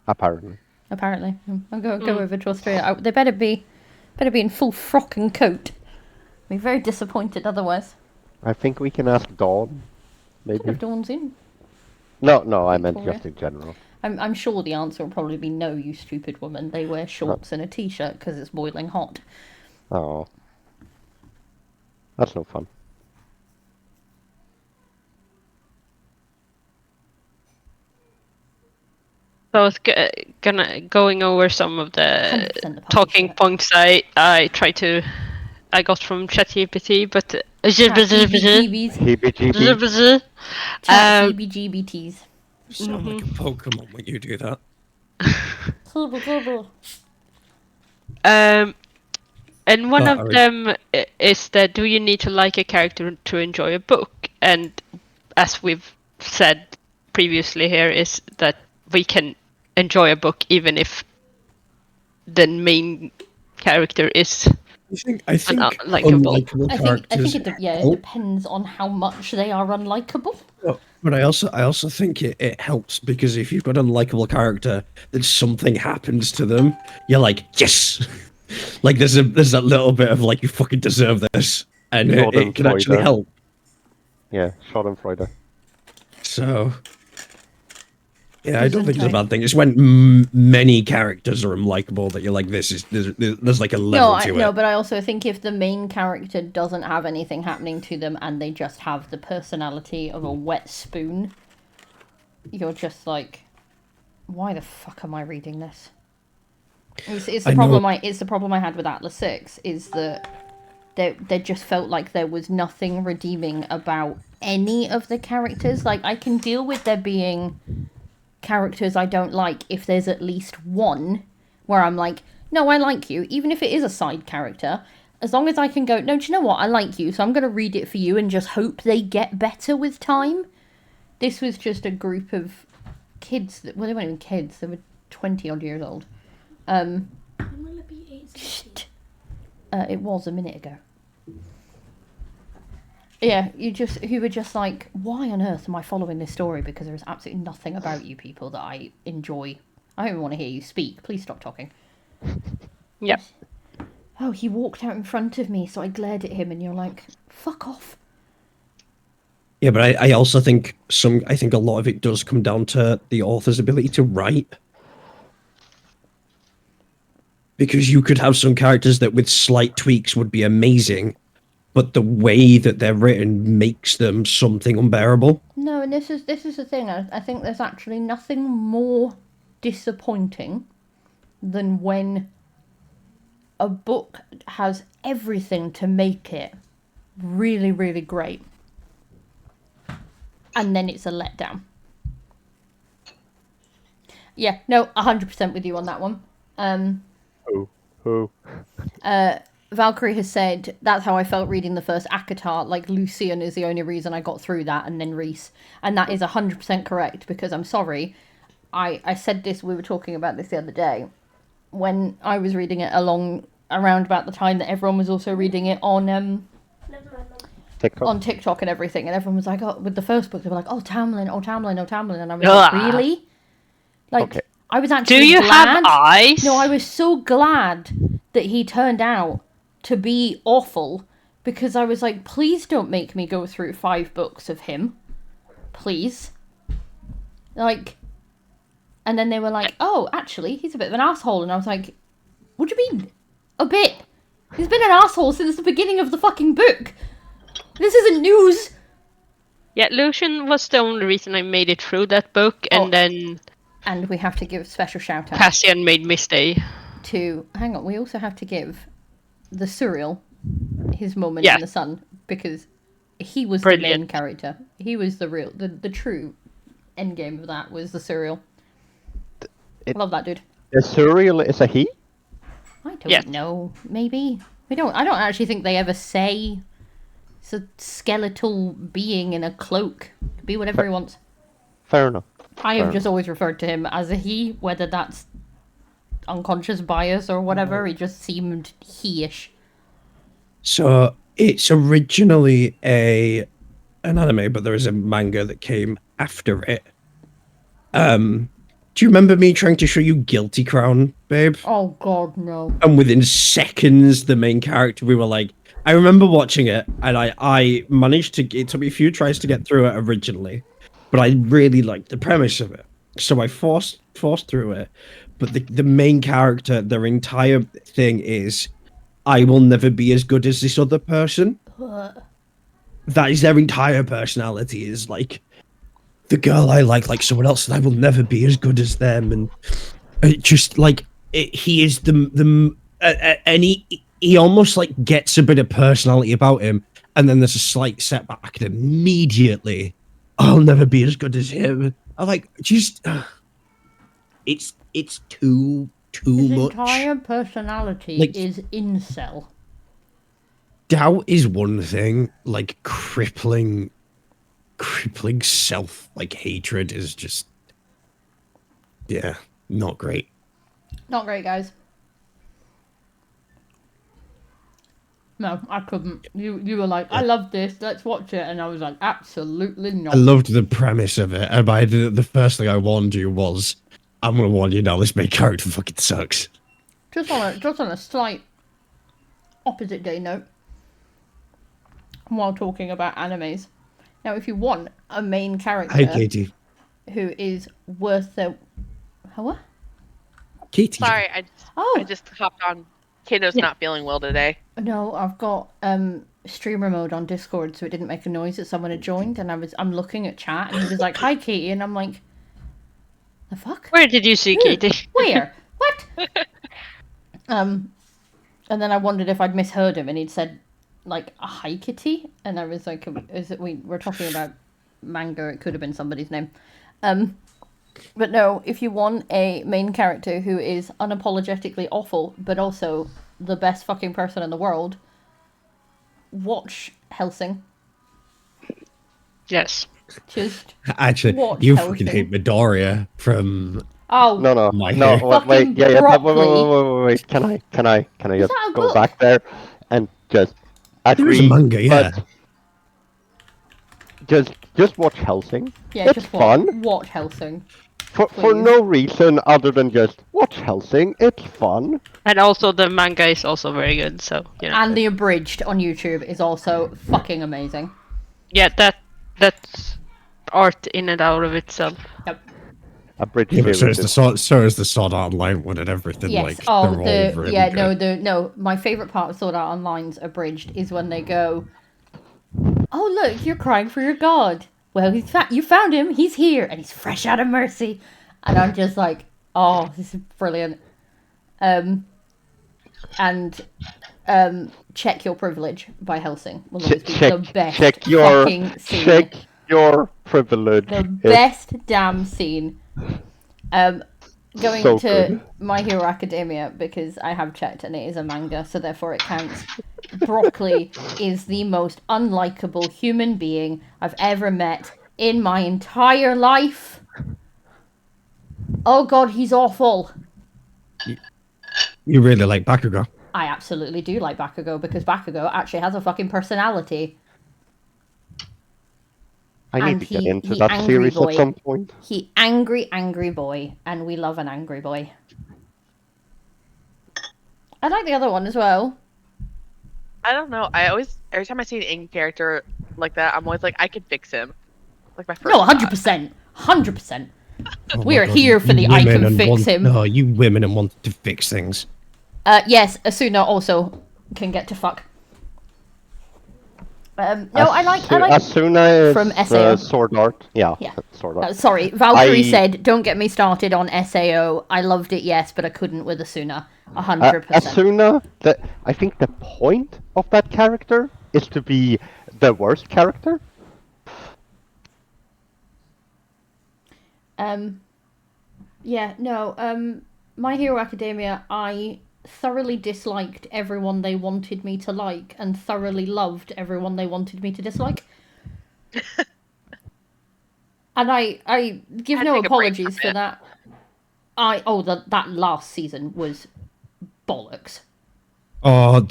Apparently. Apparently. I'll go over to Australia. They better be in full frock and coat. I'll be very disappointed otherwise. I think we can ask Dawn. Maybe. If Dawn's in. No, I meant Victoria. just in general. I'm sure the answer will probably be no, you stupid woman. They wear shorts and a t-shirt because it's boiling hot. Oh. That's no fun. So I was going over some of the 100% the talking publisher. points I got from ChatGPT, but ChatGPTs. Heebie-jeebie. ChatGPTs. You sound like a Pokemon when you do that. And one of Sorry. them is that do you need to like a character to enjoy a book? And as we've said previously here, is that we can enjoy a book even if the main character is I think unlikable. unlikable I characters. think it help, depends on how much they are unlikable. but I also think it helps because if you've got an unlikable character, then something happens to them, you're like, yes. Like there's that little bit of like, you fucking deserve this, and it can actually Schadenfreude. help. Yeah, Schadenfreude. So yeah, I don't think it's a Gesundheit. bad thing. It's when many characters are unlikable that you're like, there's like a level to it. No, but I also think if the main character doesn't have anything happening to them and they just have the personality of a wet spoon, you're just like, why the fuck am I reading this? It's the I problem. know. It's the problem I had with Atlas 6 is that there just felt like there was nothing redeeming about any of the characters. Like, I can deal with there being characters I don't like if there's at least one where I'm like, no, I like you, even if it is a side character. As long as I can go, no, do you know what? I like you, so I'm going to read it for you and just hope they get better with time. This was just a group of kids that, well, they weren't even kids, they were 20 odd years old. Shit. It was a minute ago. Yeah, who were just like, why on earth am I following this story? Because there is absolutely nothing about you people that I enjoy. I don't even want to hear you speak. Please stop talking. Yeah. oh, he walked out in front of me, so I glared at him, and you're like, fuck off. Yeah, but I also think I think a lot of it does come down to the author's ability to write. Because you could have some characters that with slight tweaks would be amazing, but the way that they're written makes them something unbearable. No, and this is the thing. I think there's actually nothing more disappointing than when a book has everything to make it really, really great, and then it's a letdown. Yeah, no, 100% with you on that one. Who? Valkyrie has said, that's how I felt reading the first ACOTAR, like Lucian is the only reason I got through that, and then Reese. And that is 100% correct, because I'm sorry, I said this, we were talking about this the other day, when I was reading it around about the time that everyone was also reading it on TikTok. on TikTok and everything, and everyone was like, oh, with the first book, they were like, oh, Tamlin, oh, Tamlin, oh, Tamlin, and I was like, Ugh. really? Like, Okay. I was actually Do you glad. have eyes? No, I was so glad that he turned out to be awful, because I was like, please don't make me go through 5 books of him. Please. Like, and then they were like, oh, actually, he's a bit of an asshole. And I was like, what do you mean? A bit? He's been an asshole since the beginning of the fucking book. This isn't news. Yeah, Lucian was the only reason I made it through that book, and Oh. then And we have to give special shout out Cassian made me stay. to, hang on, we also have to give the Surreal his moment Yeah. in the sun, because he was the Brilliant. main character. He was the true end game of that was the Surreal. Love that dude. The Surreal is a he? I don't Yeah. know. Maybe I don't actually think they ever say. It's a skeletal being in a cloak. Could be whatever he wants. Fair enough. I have just always referred to him as a he, whether that's unconscious bias or whatever. He just seemed he-ish. So it's originally an anime, but there is a manga that came after it. Do you remember me trying to show you Guilty Crown, babe? Oh god, no. And within seconds, the main character, we were like, I remember watching it, and I managed to. It took me a few tries to get through it originally, but I really liked the premise of it, so I forced through it. But the main character, their entire thing is, I will never be as good as this other person. That is their entire personality. Is like, the girl I like someone else, and I will never be as good as them. And it just like he is and he almost like gets a bit of personality about him, and then there's a slight setback, and immediately I'll never be as good as him. I'm like, just it's too His much. entire personality Like- is incel. Doubt is one thing, like crippling self like hatred is just, yeah, not great. Not great, guys. No, I couldn't. You were like, I love this, let's watch it, and I was like, absolutely not. I loved the premise of it, and the first thing I warned you was, I'm gonna warn you now, this main character fucking sucks. Just on a slight opposite day note, while talking about animes. Now, if you want a main character Hi, Katie. who is worth the... What? Katie. Sorry, I Oh, just hopped on. Kato's not feeling well today. no, I've got streamer mode on Discord, so it didn't make a noise that someone had joined, and I'm looking at chat, and he was like, hi, Katie, and I'm like, the fuck? Where did you see Who? Katie? Where? What? And then I wondered if I'd misheard him, and he'd said, like, a hi, Kitty, and I was like, we're talking about manga, it could have been somebody's name. But no, if you want a main character who is unapologetically awful, but also the best fucking person in the world, watch Helsing. Yes. Just Actually, watch you Hellsing. fucking hate Midoriya from... oh No, My no. hair. Wait, Fucking yeah. broccoli. Wait. Can I just that a go book? back there and just There is a agree? manga, yeah. But just watch Helsing. yeah, It's just fun. watch Helsing. for Please. no reason other than just watch Helsing. It's fun. And also the manga is also very good, so you know. And the abridged on YouTube is also fucking amazing. Yeah, that's art in and out of itself. Yep. A British Yeah, but series. so is the Sword Art Online one and everything. Yes. Like, Oh, they're all really good. no. My favorite part of Sword Art Online's abridged is when they go, "Oh look, you're crying for your god. Well, you found him. He's here, and he's fresh out of mercy." And I'm just like, "Oh, this is brilliant." And Check Your Privilege by Helsing will always be the best fucking scene. Check your privilege. The best damn scene. Going So to good. My Hero Academia because I have checked and it is a manga, so therefore it counts. Broccoli is the most unlikable human being I've ever met in my entire life. Oh god, he's awful. You really like Bakugo. I absolutely do like Bakugo because Bakugo actually has a fucking personality. I need And to get he- into he that angry series boy. at some point. He angry boy, and we love an angry boy. I like the other one as well. I don't know. Every time I see an angry character like that, I'm always like, I could fix him. Like my first. No, thought. 100%. 100%. Oh We my are God, here for you the I women can and fix him. No, you women and want to fix things. Yes, Asuna also can get to fuck. No, I like Asuna is from SAO. Sword Art. Yeah, Yeah. Sword Art. sorry, Valkyrie I- said, "Don't get me started on SAO. I loved it, yes, but I couldn't with Asuna. 100%." Asuna, I think the point of that character is to be the worst character. Yeah, no, My Hero Academia, I thoroughly disliked everyone they wanted me to like and thoroughly loved everyone they wanted me to dislike. And I give Had to no take a break apologies from for it. that. That last season was bollocks. Oh,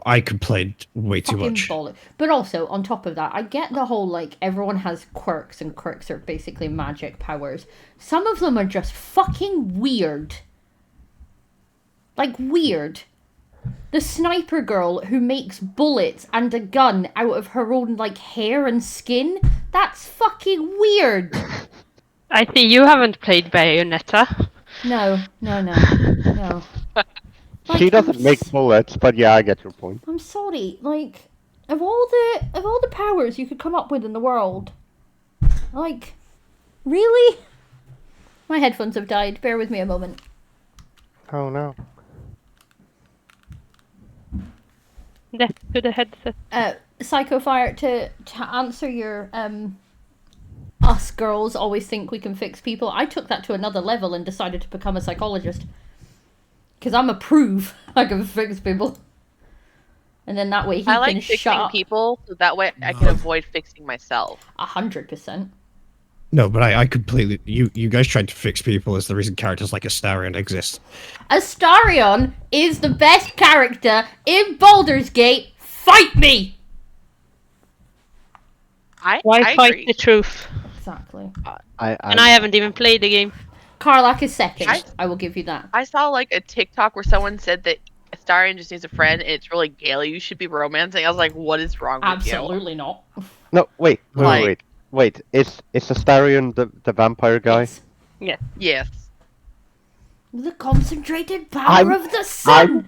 I complained way too Fucking much. bollocks. But also, on top of that, I get the whole, like, everyone has quirks, and quirks are basically magic powers. Some of them are just fucking weird. Like, weird. The sniper girl who makes bullets and a gun out of her own, like, hair and skin? That's fucking weird. I see you haven't played Bayonetta. No. Like, She doesn't make bullets, but yeah, I get your point. I'm sorry, like, of all the powers you could come up with in the world, like, really? My headphones have died. Bear with me a moment. Oh no. Left to the headset. Psychofire, to answer your us girls always think we can fix people. I took that to another level and decided to become a psychologist. Because I'm a prove I can fix people. And then that way he I can like shut fixing up. people, so that way I can avoid fixing myself. 100%. No, but I completely. You guys tried to fix people as the reason characters like Astarion exist. Astarion is the best character in Baldur's Gate. Fight me! Why I fight agree. the truth? Exactly. And I haven't even played the game. Karlak is second. I- I will give you that. I saw like a TikTok where someone said that Astarion just needs a friend and it's really Gale you should be romancing. I was like, what is wrong with you? Absolutely not. No, wait. Like- Is Astarion the vampire guy? Yes. Yes. The concentrated power I'm- of the sun!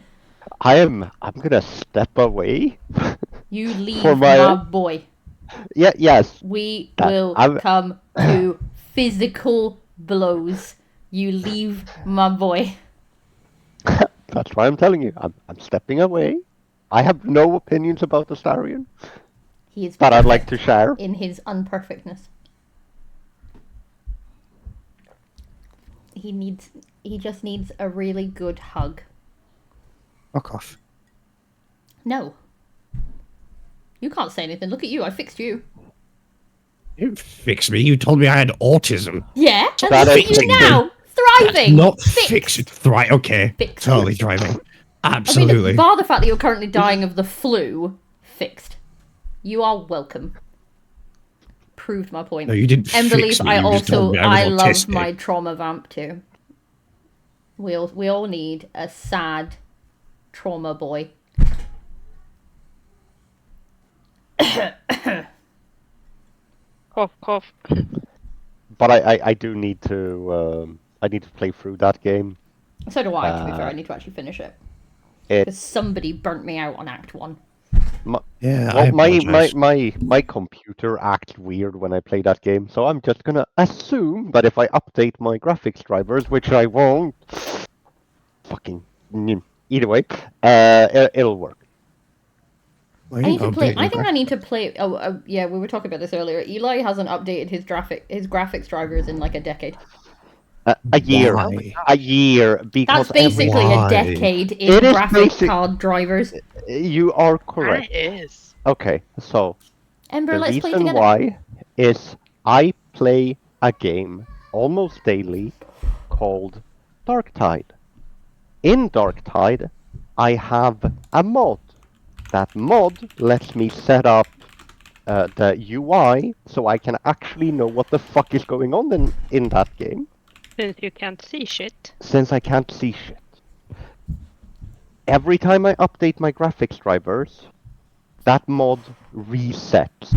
I'm gonna step away. You leave For my... my- boy. Yeah, yes. We That- will I'm- come to physical blows. You leave my boy. That's why I'm telling you. I'm stepping away. I have no opinions about Astarion He is that I'd like perfect to share. in his unperfectness. He just needs a really good hug. Fuck off. No. You can't say anything. Look at you. I fixed you. You didn't fix me. You told me I had autism. Yeah, and That look is at you fixing. now. Thriving. Not Fixed. fix. Right. Okay. Fixed. Totally driving. I Absolutely. mean, bar the fact that you're currently dying of the flu, fixed. You are welcome. proved my point. No, you didn't Emberleaf, fix me. I You just told me I was love autistic. my trauma vamp too. We all need a sad trauma boy. Cough, cough. But I do need to play through that game. So do I, to be fair. I need to actually finish it. It Because somebody burnt me out on Act 1. Yeah, well, I apologize. my computer acts weird when I play that game, so I'm just gonna assume that if I update my graphics drivers, which I won't, either way, it'll work. Well, I need to play. updating I think I graphics. need to play. Yeah, we were talking about this earlier. Eli hasn't updated his graphics drivers in like a decade. A year, Why? a year, because That's basically Why? a decade in It is graphics basic- card drivers. you are correct. It is. Okay, so Ember, the let's play reason together. why is I play a game almost daily called Dark Tide. In Dark Tide, I have a mod. That mod lets me set up the UI so I can actually know what the fuck is going on in that game, Since you can't see shit. since I can't see shit. Every time I update my graphics drivers, that mod resets.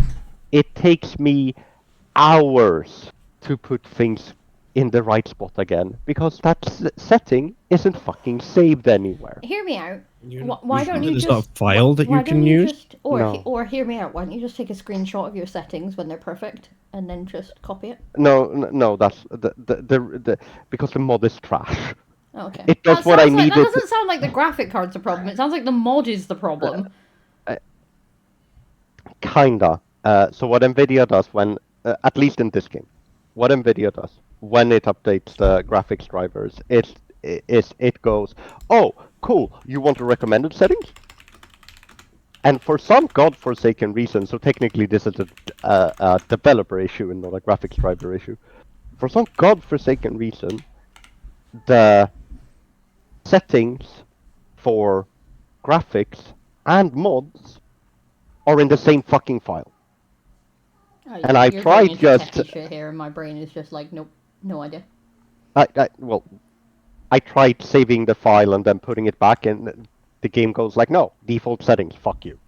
It takes me hours to put things in the right spot again, because that setting isn't fucking saved anywhere. Hear me out. Why don't you There's just not a file that why you can don't use? Just, No. or hear me out. Why don't you just take a screenshot of your settings when they're perfect and then just copy it? No, that's the because the mod is trash. Oh, okay. It does That what I sounds like- needed. That doesn't sound like the graphic card's the problem. It sounds like the mod is the problem. Kinda. So what NVIDIA does when, at least in this game, what NVIDIA does when it updates the graphics drivers is it goes, oh, cool, you want the recommended settings? And for some godforsaken reason, so technically this is a developer issue and not a graphics driver issue. For some godforsaken reason, the settings for graphics and mods are in the same fucking file. And I You're tried going into just- techie shit here, and my brain is just like, nope, no idea. I tried saving the file and then putting it back, and the game goes like, no, default settings, fuck you.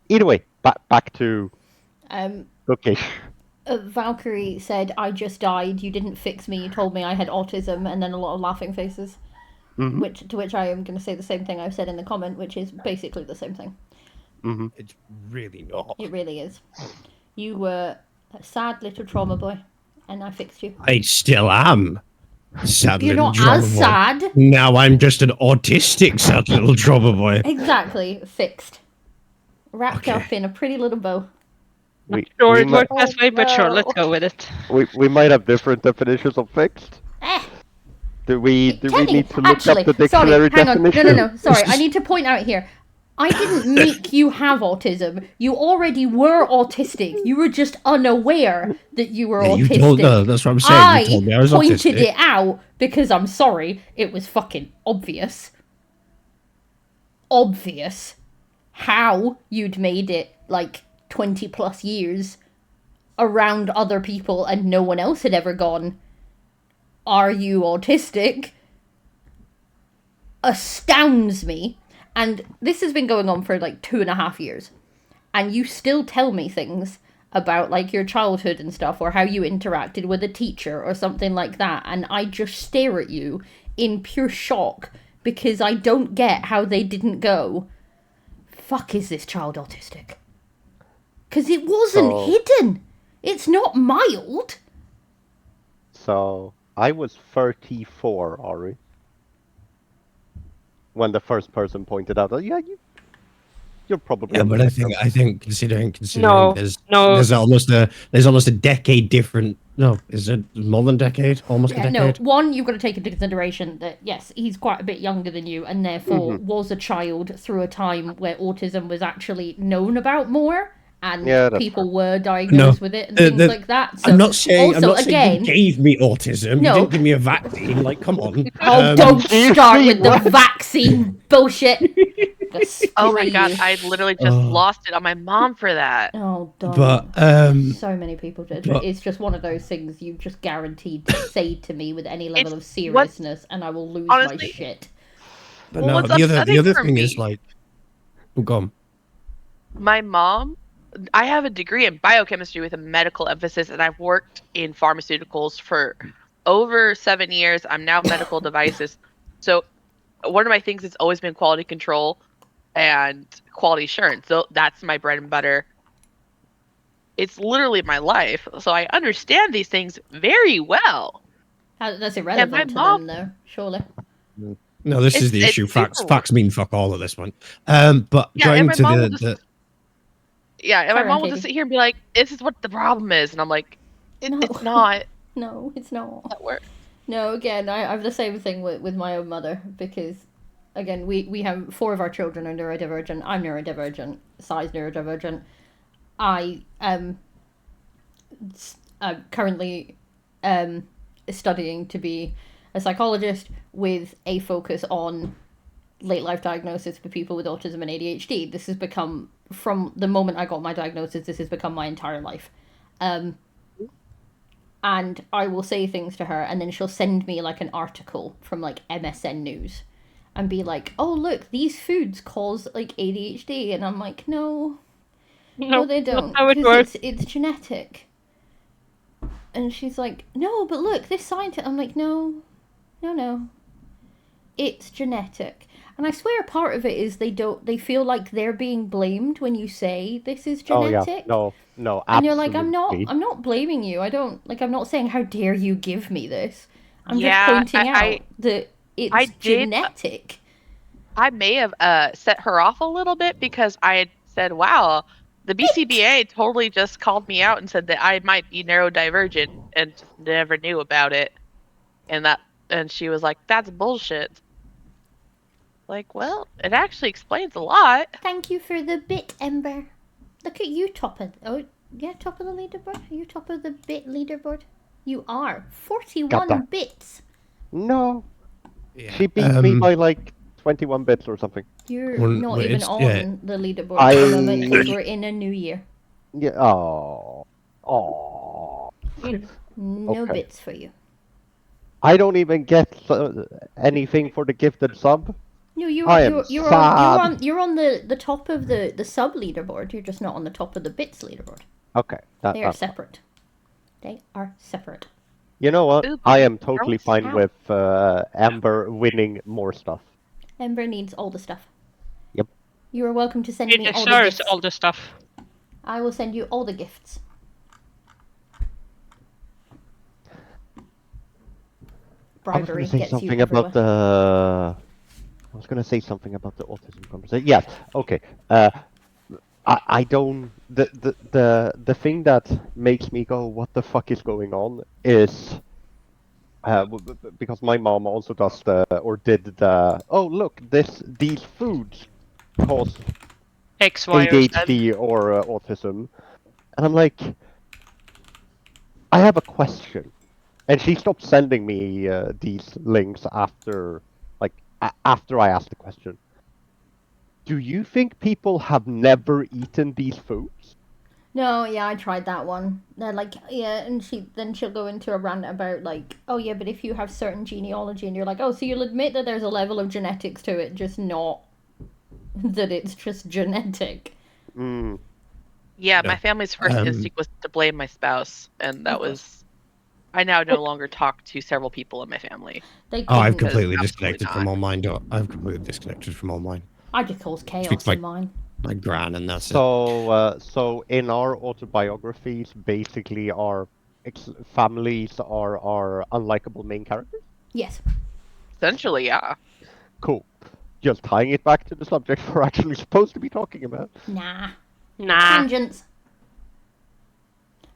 Either way, back to bookish. Valkyrie said, "I just died. You didn't fix me. You told me I had autism," and then a lot of laughing faces. Mhm. To which I am going to say the same thing I've said in the comment, which is basically the same thing. It's really not. It really is. You were a sad little trauma boy, and I fixed you. I still am. Sad You're little not drummer as boy. sad. Now I'm just an autistic sad little drummer boy. Exactly, fixed. Wrapped Okay. up in a pretty little bow. Sure, we it might, worked that way, but sure, no. let's go with it. we might have different definitions of fixed. Eh. Do we need to look Actually, up the dictionary sorry, hang on. definition? No. Sorry, I need to point out here. I didn't make you have autism. You already were autistic. You were just unaware that you were Yeah, you autistic. told, no, that's what I'm saying. You told me I was pointed autistic. it out because I'm sorry, it was fucking obvious. Obvious how you'd made it like 20 plus years around other people and no one else had ever gone, "Are you autistic?" astounds me. And this has been going on for like 2.5 years. And you still tell me things about like your childhood and stuff, or how you interacted with a teacher or something like that. And I just stare at you in pure shock because I don't get how they didn't go, "Fuck, is this child autistic?" Because it wasn't So- hidden. It's not mild. So I was 34, Ari, when the first person pointed out, yeah, you're probably. Yeah, on the but I spectrum." think considering No, there's no. there's almost a decade different. No, is it more than a decade? Almost a Yeah, no, decade. one, you've got to take into consideration that, yes, he's quite a bit younger than you, and therefore was a child through a time where autism was actually known about more, and Yeah, that's people fair. were diagnosed with it and things like that. So I'm not saying. I'm also, not saying you gave me autism. No. You didn't give me a vaccine. Like, come on. oh, Um, don't seriously, start with the what? vaccine bullshit. gonna Oh my spray god, you. I literally just Oh. lost it on my mom for that. Oh, don't. But So many people did. but- It's just one of those things you just guaranteed to say to me with any level It's of seriousness, and I will lose my honestly- shit. But Well, no, what's the upsetting other for thing is me- like, oh, go on. My mom, I have a degree in biochemistry with a medical emphasis, and I've worked in pharmaceuticals for over 7 years. I'm now medical devices. So one of my things has always been quality control and quality assurance. So that's my bread and butter. It's literally my life. So I understand these things very well. That's my irrelevant to mom- them, though, surely. No, this is the It's issue. super Facts mean fuck all at this point. But Yeah, going and my to mom will the, just Yeah, and my Carry on, mom will just Katie. sit here and be like, "This is what the problem is," and I'm like, No. "It's not No, it's not. that work." No, again, I have the same thing with my own mother because, again, we have 4 of our children are neurodivergent. I'm neurodivergent. Sai's neurodivergent. I am currently studying to be a psychologist with a focus on late life diagnosis for people with autism and ADHD. This has become, from the moment I got my diagnosis, this has become my entire life. And I will say things to her, and then she'll send me like an article from like MSN News and be like, "Oh, look, these foods cause like ADHD," and I'm like, no, they don't, Not how it because works. it's genetic. And she's like, "No, but look, this scientist," I'm like, no, it's genetic. And I swear part of it is they feel like they're being blamed when you say this is genetic. Oh yeah, no, And absolutely. you're like, I'm not blaming you. I'm not saying how dare you give me this. I'm Yeah, just pointing I- out that it's I did- genetic. I may have set her off a little bit because I had said, "Wow, the BCBA totally just called me out and said that I might be neurodivergent and just never knew about it," and she was like, "That's bullshit." Like, well, it actually explains a lot. Thank you for the bit, Ember. Look at you, top of top of the leaderboard. Are you top of the bit leaderboard? You are 41 that. bits. No, yeah. she beat me by like 21 bits or something. You're Well, not even it's- on yeah. the leaderboard at the moment I- because we're in a new year. Yeah. Oh. No Okay. bits for you. I don't even get anything for the gifted sub. No, you're I am you're on the top of the sub leaderboard. You're just not on the top of the bits leaderboard. Okay. They are that's- separate. They are separate. You know what? Ooh, I am totally fine Ow. with Amber winning more stuff. Ember needs all the stuff. Yep. You are welcome to send It me all the deserves gifts. all the stuff. I will send you all the gifts. I was Bribery gonna say gets you something everywhere. about the. I was gonna say something about the autism conversation. Yes. Okay. I don't. The thing that makes me go, "What the fuck is going on?" is because my mom also does did the. Oh look, these foods cause X, Y, or Z. ADHD or autism, and I'm like, I have a question. And she stopped sending me these links after, after I asked the question. Do you think people have never eaten these foods? No, yeah, I tried that one. They're like, yeah, and she'll go into a rant about like, oh yeah, but if you have certain genealogy, and you're like, oh, so you'll admit that there's a level of genetics to it, just not that it's just genetic. Mm. Yeah, Yeah. my family's first instinct was to blame my spouse, and that was. I now no longer talk to several people in my family. They Oh, I've couldn't- completely Absolutely disconnected not. from all mine. I've completely disconnected from all mine. I just cause chaos Speaks in mine. My gran, and that's it. So in our autobiographies, basically our families are unlikable main characters? Yes. Essentially, yeah. Cool. Just tying it back to the subject we're actually supposed to be talking about. Nah. Nah. Tangents.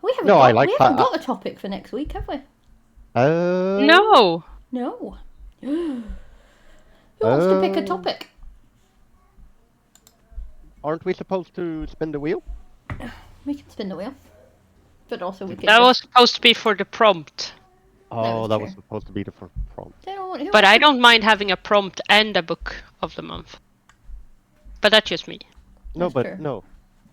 We haven't, No, got, I like we haven't that. got a topic for next week, have we? No. No. Who wants to pick a topic? Aren't we supposed to spin the wheel? We can spin the wheel. But also we could That just... was supposed to be for the prompt. Oh, was that true. was supposed to be the prompt. Who But wants I to- don't mind having a prompt and a book of the month. But that's just me. No, That's but true. no.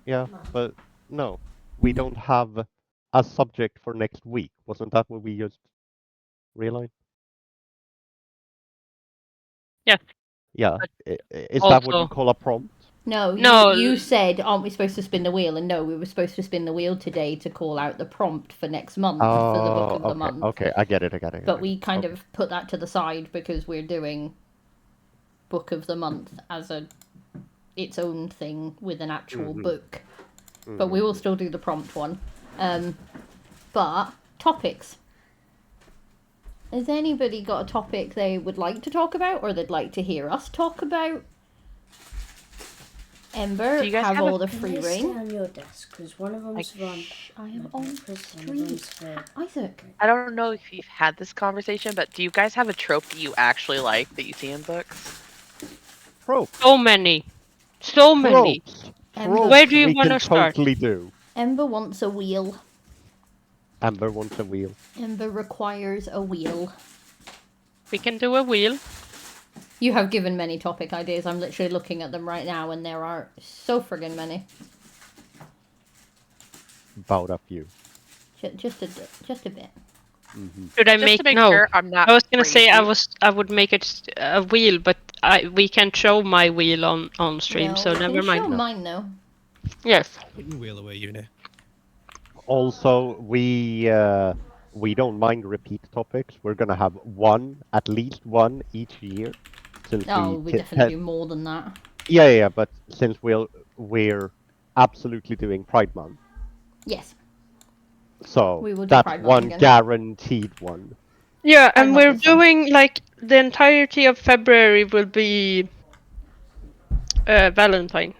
Yeah, but no. We don't have a subject for next week. Wasn't that what we just realized? Yeah. Yeah. But Is that what you also, call a prompt? No, No, you said, aren't we supposed to spin the wheel? And no, we were supposed to spin the wheel today to call out the prompt for next month for the book Oh, of the okay, month. okay. I get it. I get it. I But get it. we kind Okay. of put that to the side because we're doing book of the month as its own thing with an actual Mhm, book. But we will mhm. still do the prompt one. But topics. Has anybody got a topic they would like to talk about or they'd like to hear us talk about? Ember, Do you guys have have a- all the Can free they stay reign. on your desk? Because one of them's for I am on on purpose, one of stream. them's for... Isaac. I don't know if you've had this conversation, but do you guys have a trope that you actually like that you see in books? Tropes. so many. So many. Tropes. Ember, Tropes Where do you we want can to start? totally do. Ember wants a wheel. Amber wants a wheel. Ember requires a wheel. We can do a wheel. You have given many topic ideas. I'm literally looking at them right now, and there are so friggin' many. About a few. Just a bit. Should I Just make to make no? sure I'm not I was gonna say crazy. I would make it a wheel, but we can't show my wheel on stream, No, so we can never mind. show mine though. Yes. Put your wheel away, Uni. Also, we don't mind repeat topics. We're gonna have one, at least one each year, since Oh, we definitely do more than that. yeah, but since we're absolutely doing Pride Month, Yes, so we will do that's Pride Month one again. guaranteed one. Yeah, Pride and Month we're is fun. doing like the entirety of February will be Valentine.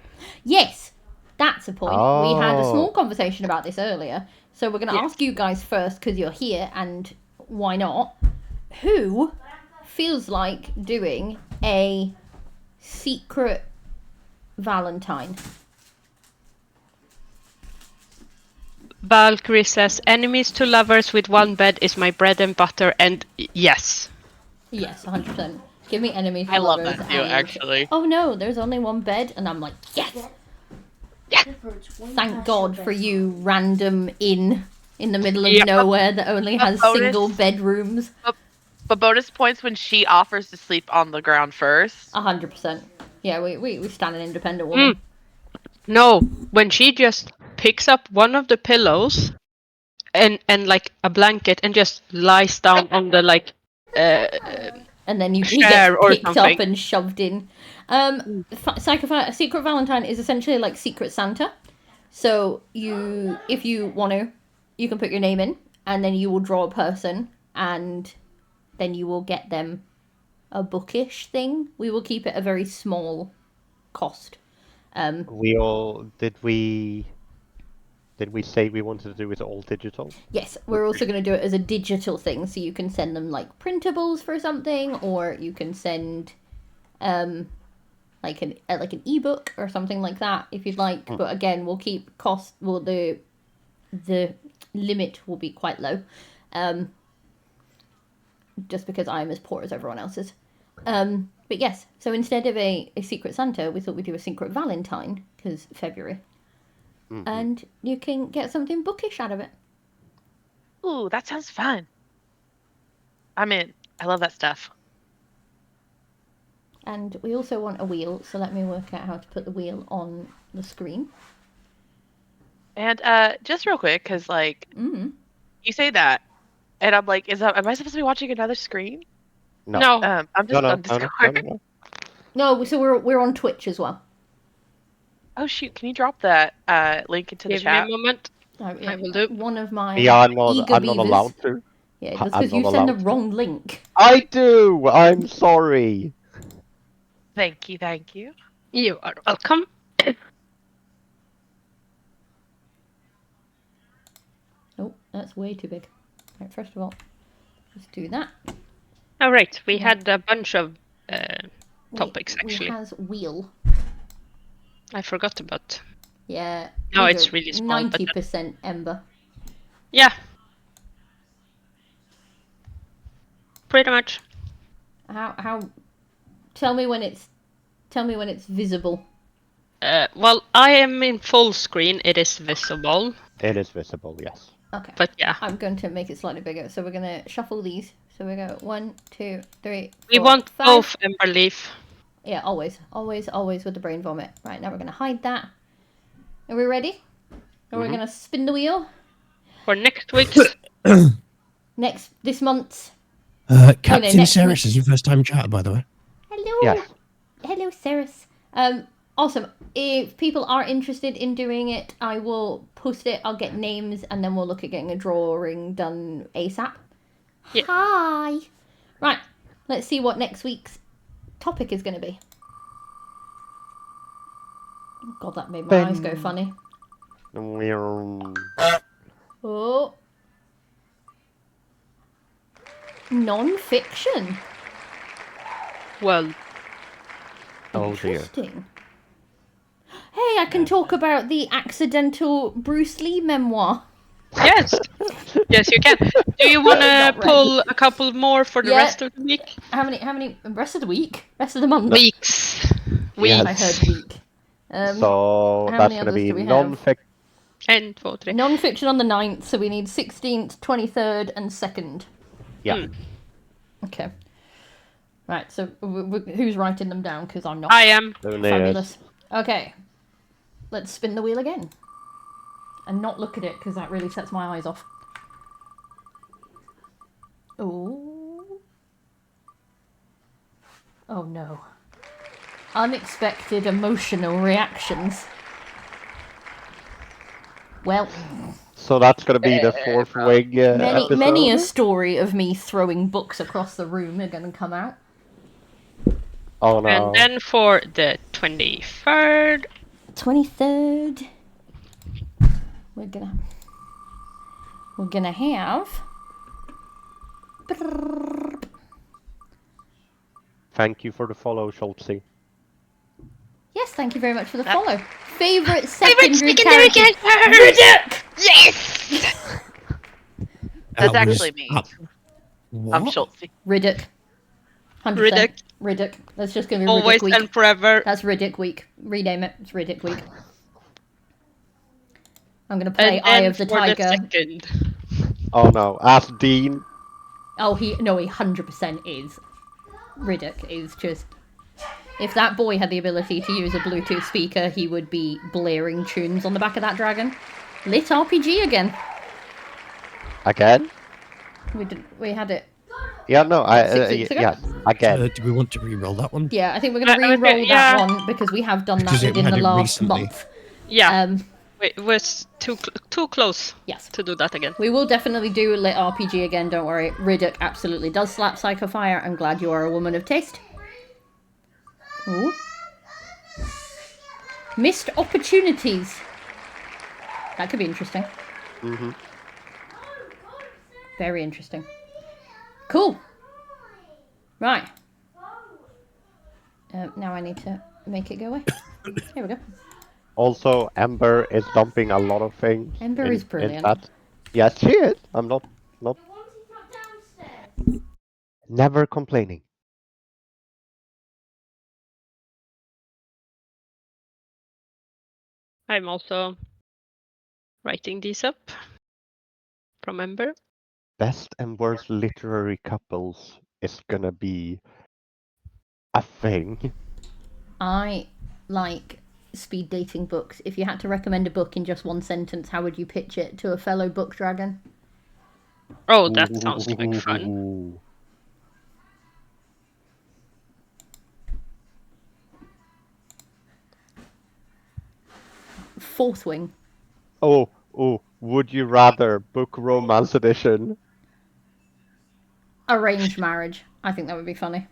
Yes, that's a point. We had a Oh. small conversation about this earlier, so we're going to Yes. ask you guys first because you're here, and why not? Who feels like doing a secret Valentine? Valkyrie says enemies to lovers with one bed is my bread and butter, and yes. Yes, 100%. Give me enemies. I love lovers that too, and- actually. Oh no, there's only one bed, and I'm like, yes! Thank God for you, random inn in the middle of Yeah. nowhere that only has bonus- single bedrooms. But bonus points when she offers to sleep on the ground first. 100%. Yeah, we stand an independent woman. No, when she just picks up one of the pillows and like a blanket and just lies down on the like And then he gets Share or picked up something. and shoved in. Secret Valentine is essentially like Secret Santa. So if you want to, you can put your name in, and then you will draw a person, and then you will get them a bookish thing. We will keep it a very small cost. Did we say we wanted to do it all digital? Yes, we're also going to do it as a digital thing, so you can send them like printables for something, or you can send like an ebook or something like that if you'd like. But again, we'll keep cost. Well, the limit will be quite low, just because I'm as poor as everyone else is. But yes, so instead of a Secret Santa, we thought we'd do a Secret Valentine because February. And you can get something bookish out of it. Ooh, that sounds fun. I'm in. I love that stuff. And we also want a wheel, so let me work out how to put the wheel on the screen. And just real quick, because like Mm. you say that, and I'm like, am I supposed to be watching another screen? No. I'm just No, on Discord. No, so we're on Twitch as well. Oh shoot! Can you drop that link into the Give me chat? a moment. Yeah, I will do. one of my Yeah, I'm eager not beavers. allowed to. Yeah, that's I'm because you not send the allowed to. wrong link. I do. I'm sorry. Thank you, thank you. You are welcome. Oh, that's way too big. Right, first of all, let's do that. All right, we Yeah. had a bunch of topics We actually. has wheel. I forgot about. Yeah. No, these it's are really small, but 90% Ember. Yeah. Pretty much. How? Tell me when it's visible. Well, I am in full screen. It is visible, It is visible, yes. Okay. but yeah, I'm going to make it slightly bigger. So we're going to shuffle these. So we go 1, 2, 3, 4, we want 5. both Ember Leaf. Yeah, always, always, always with the brain vomit. Right, now we're going to hide that. Are we ready? Are we going to spin the wheel? For next week's. This month's. Captain next Ceres week. is your first time chat, by the way. Hello. Yes. Hello, Ceres. Awesome. If people are interested in doing it, I will post it. I'll get names, and then we'll look at getting a drawing done ASAP. Yeah. Hi. Right. Let's see what next week's topic is going to be. God, that made my eyes go funny. Oh. Non-fiction. Well, Oh dear. Interesting. Hey, I can talk about the accidental Bruce Lee memoir. yes, yes, you can. Do you want to Not ready. pull a couple more for the Yeah. rest of the week? How many? Rest of the week? Rest of the month? Weeks. Yes. I heard week. So how that's many going to others be do we have? non-fiction. And 2, 3. Non-fiction on the 9th, so we need 16th, 23rd, and 2nd. Yeah. Okay. Right, so who's writing them down? Because I'm not. I am. Fabulous. Okay. Let's spin the wheel again. And not look at it, because that really sets my eyes off. Ooh. Oh no. Unexpected emotional reactions. Well, So that's going to be the fourth wing episode. many a story of me throwing books across the room are going to come out. Oh no. And then for the 23rd. 23rd. We're gonna have. Thank you for the follow, Schultzy. Yes, thank you very much for the follow. Favorite secondary character. Yes! That's That was actually me. up. I'm What? Schultz. Riddick. 100%. Riddick. Riddick. That's just gonna be Always Riddick week. and forever. That's Riddick week. Rename it. It's Riddick week. I'm gonna play And Eye then of the for Tiger. second. Oh no. Ask Dean. Oh, he 100% is. Riddick is just. If that boy had the ability to use a Bluetooth speaker, he would be blaring tunes on the back of that dragon. Lit RPG again. Again? We had it. Yeah, no, 6 weeks ago? yeah, again. Do we want to re-roll that one? Yeah, I think we're gonna okay, re-roll yeah. that one because we have done that Because we within had the it last recently. month. Yeah, it was too close Yes. to do that again. We will definitely do Lit RPG again, don't worry. Riddick absolutely does slap Psycho Fire. I'm glad you are a woman of taste. Ooh. Missed opportunities. That could be interesting. Mm-hmm. Very interesting. Cool. Right. Now I need to make it go away. Here we go. Also, Ember is dumping a lot of things. Ember is brilliant. that. Yes, she is. I'm not never complaining. I'm also writing these up from Ember. Best and worst literary couples is gonna be a thing. I like speed dating books. If you had to recommend a book in just one sentence, how would you pitch it to a fellow book dragon? Oh, that sounds like fun. Ooh. Fourth wing. Oh, would you rather book romance edition? Arranged marriage. I think that would be funny.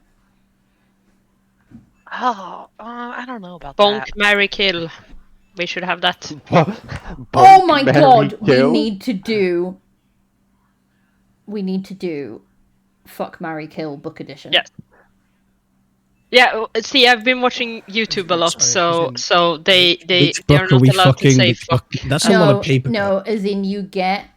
Oh, I don't know about Bonk, that. marry, kill. We should have that. Oh my god, kill? we need to do Fuck, Marry, Kill book edition. Yes. Yeah, see, I've been watching YouTube a lot, Sorry, so they Which are book are not we allowed to fucking? say Which book? fuck. That's a lot of paper. No, as in you get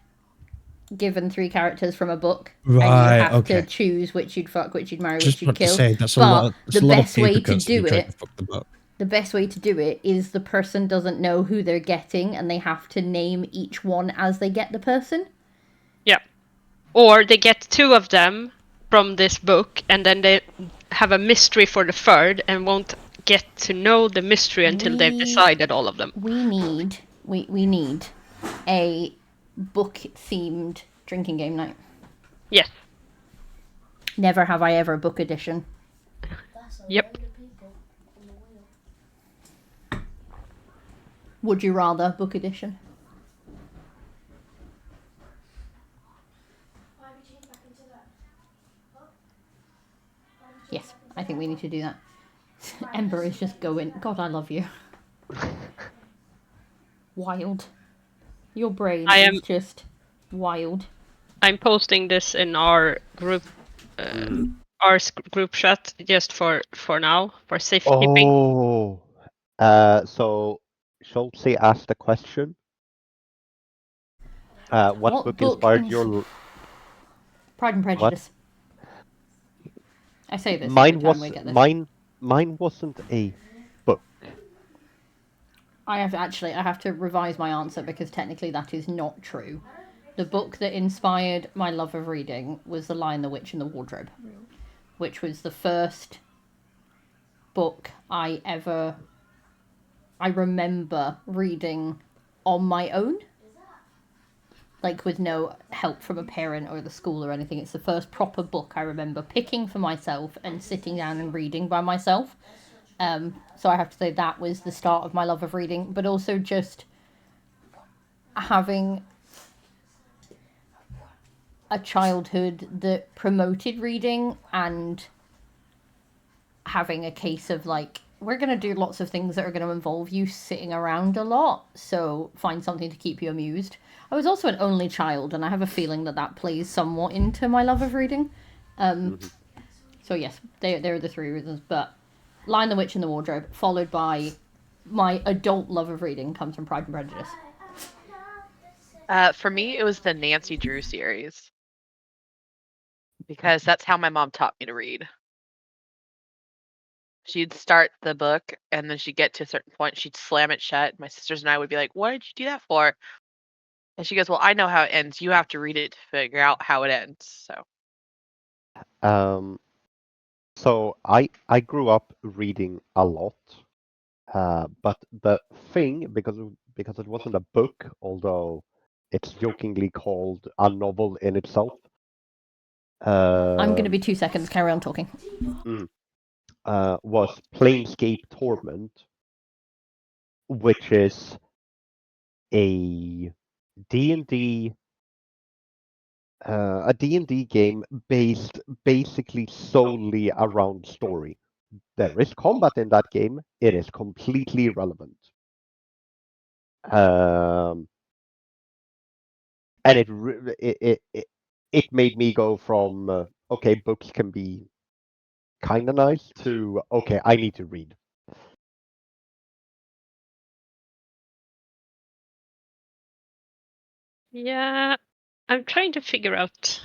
given 3 characters from a book, Right, and you have okay. to choose which you'd fuck, which you'd marry, Just which you'd want to kill. say that's a But lot. That's the a lot best of way paper to cuts do you try it to fuck the book. the best way to do it is the person doesn't know who they're getting and they have to name each one as they get the person. Yeah. Or they get two of them from this book, and then they have a mystery for the third and won't get to know the mystery until they've decided all of them. We need a book themed drinking game night. Yes. Never have I ever book edition. Yep. Would you rather book edition? Yes, I think we need to do that. Ember is just going, God, I love you. Wild. Your brain is just wild. I'm posting this in our group, our group chat, just for now, for safekeeping. Oh, so Schultze asked a question. What book inspired your Pride and what? Prejudice? I say this Mine every time was we get this. mine wasn't a book. I have to revise my answer because technically that is not true. The book that inspired my love of reading was The Lion, the Witch, and the Wardrobe, which was the first book I remember reading on my own, like with no help from a parent or the school or anything. It's the first proper book I remember picking for myself and sitting down and reading by myself. So I have to say that was the start of my love of reading, but also just having a childhood that promoted reading and having a case of like, we're going to do lots of things that are going to involve you sitting around a lot, so find something to keep you amused. I was also an only child, and I have a feeling that plays somewhat into my love of reading. So yes, there are the three reasons, but Lion, the Witch, and the Wardrobe, followed by my adult love of reading, comes from Pride and Prejudice. For me, it was the Nancy Drew series because that's how my mom taught me to read. She'd start the book and then she'd get to a certain point, she'd slam it shut. My sisters and I would be like, "What did you do that for?" And she goes, "Well, I know how it ends. You have to read it to figure out how it ends." So I grew up reading a lot, but the thing because it wasn't a book, although it's jokingly called a novel in itself. I'm going to be 2 seconds. Carry on talking. Was Planescape Torment, which is a D&D a D&D game based basically solely around story. There is combat in that game. It is completely irrelevant. And it made me go from okay, books can be kind of nice to okay, I need to read. Yeah, I'm trying to figure out.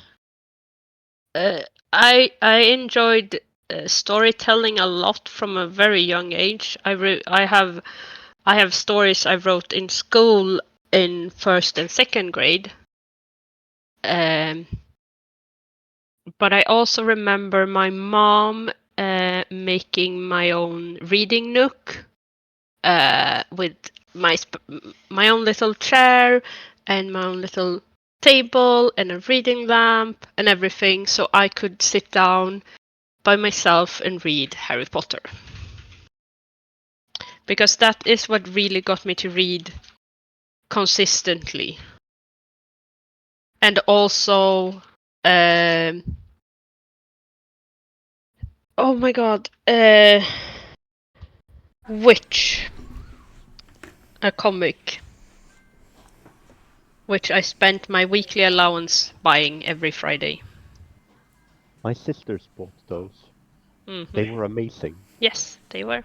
I enjoyed storytelling a lot from a very young age. I have stories I wrote in school in first and second grade. But I also remember my mom making my own reading nook with my own little chair and my own little table and a reading lamp and everything, so I could sit down by myself and read Harry Potter. Because that is what really got me to read consistently. And also, oh my god, Witch, a comic, which I spent my weekly allowance buying every Friday. My sisters bought those. Mm-hmm. They were amazing. Yes, they were.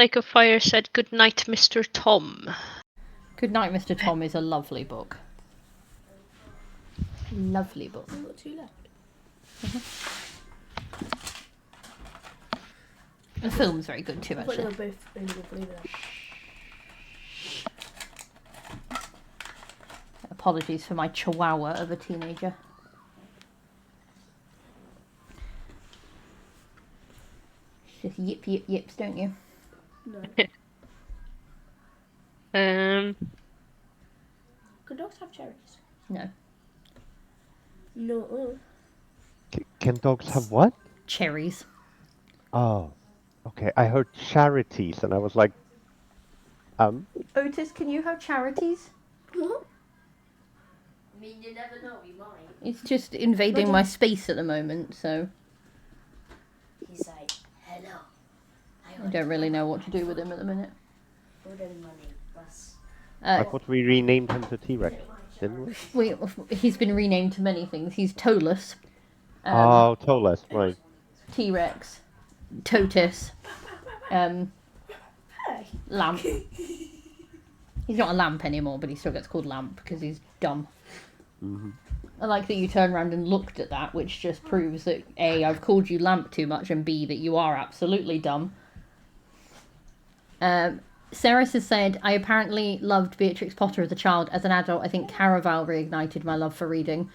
Like a Fire said, "Good night, Mr. Tom." Good Night, Mr. Tom is a lovely book. Lovely book. I've got 2 left. The film's very good too, I thought they actually. were both really good, believe it or not. Apologies for my chihuahua of a teenager. Just yip yip yips, don't you? No. Could dogs have cherries? No. No. Can dogs have what? Cherries. Oh, okay. I heard charities, and I was like, Otis, can you have charities? What? I mean, you never know, you might. It's just invading my space at the moment, so He's like, hello. I don't really know what to do with him at the minute. I thought we renamed him to T-Rex, didn't we? He's been renamed to many things. He's Tolus, Oh, Toles, right. T-Rex, Totus, Lamp. He's not a lamp anymore, but he still gets called Lamp because he's dumb. Mm-hmm. I like that you turned around and looked at that, which just proves that A, I've called you Lamp too much, and B, that you are absolutely dumb. Sarah has said, I apparently loved Beatrix Potter as a child. As an adult, I think Caraval reignited my love for reading.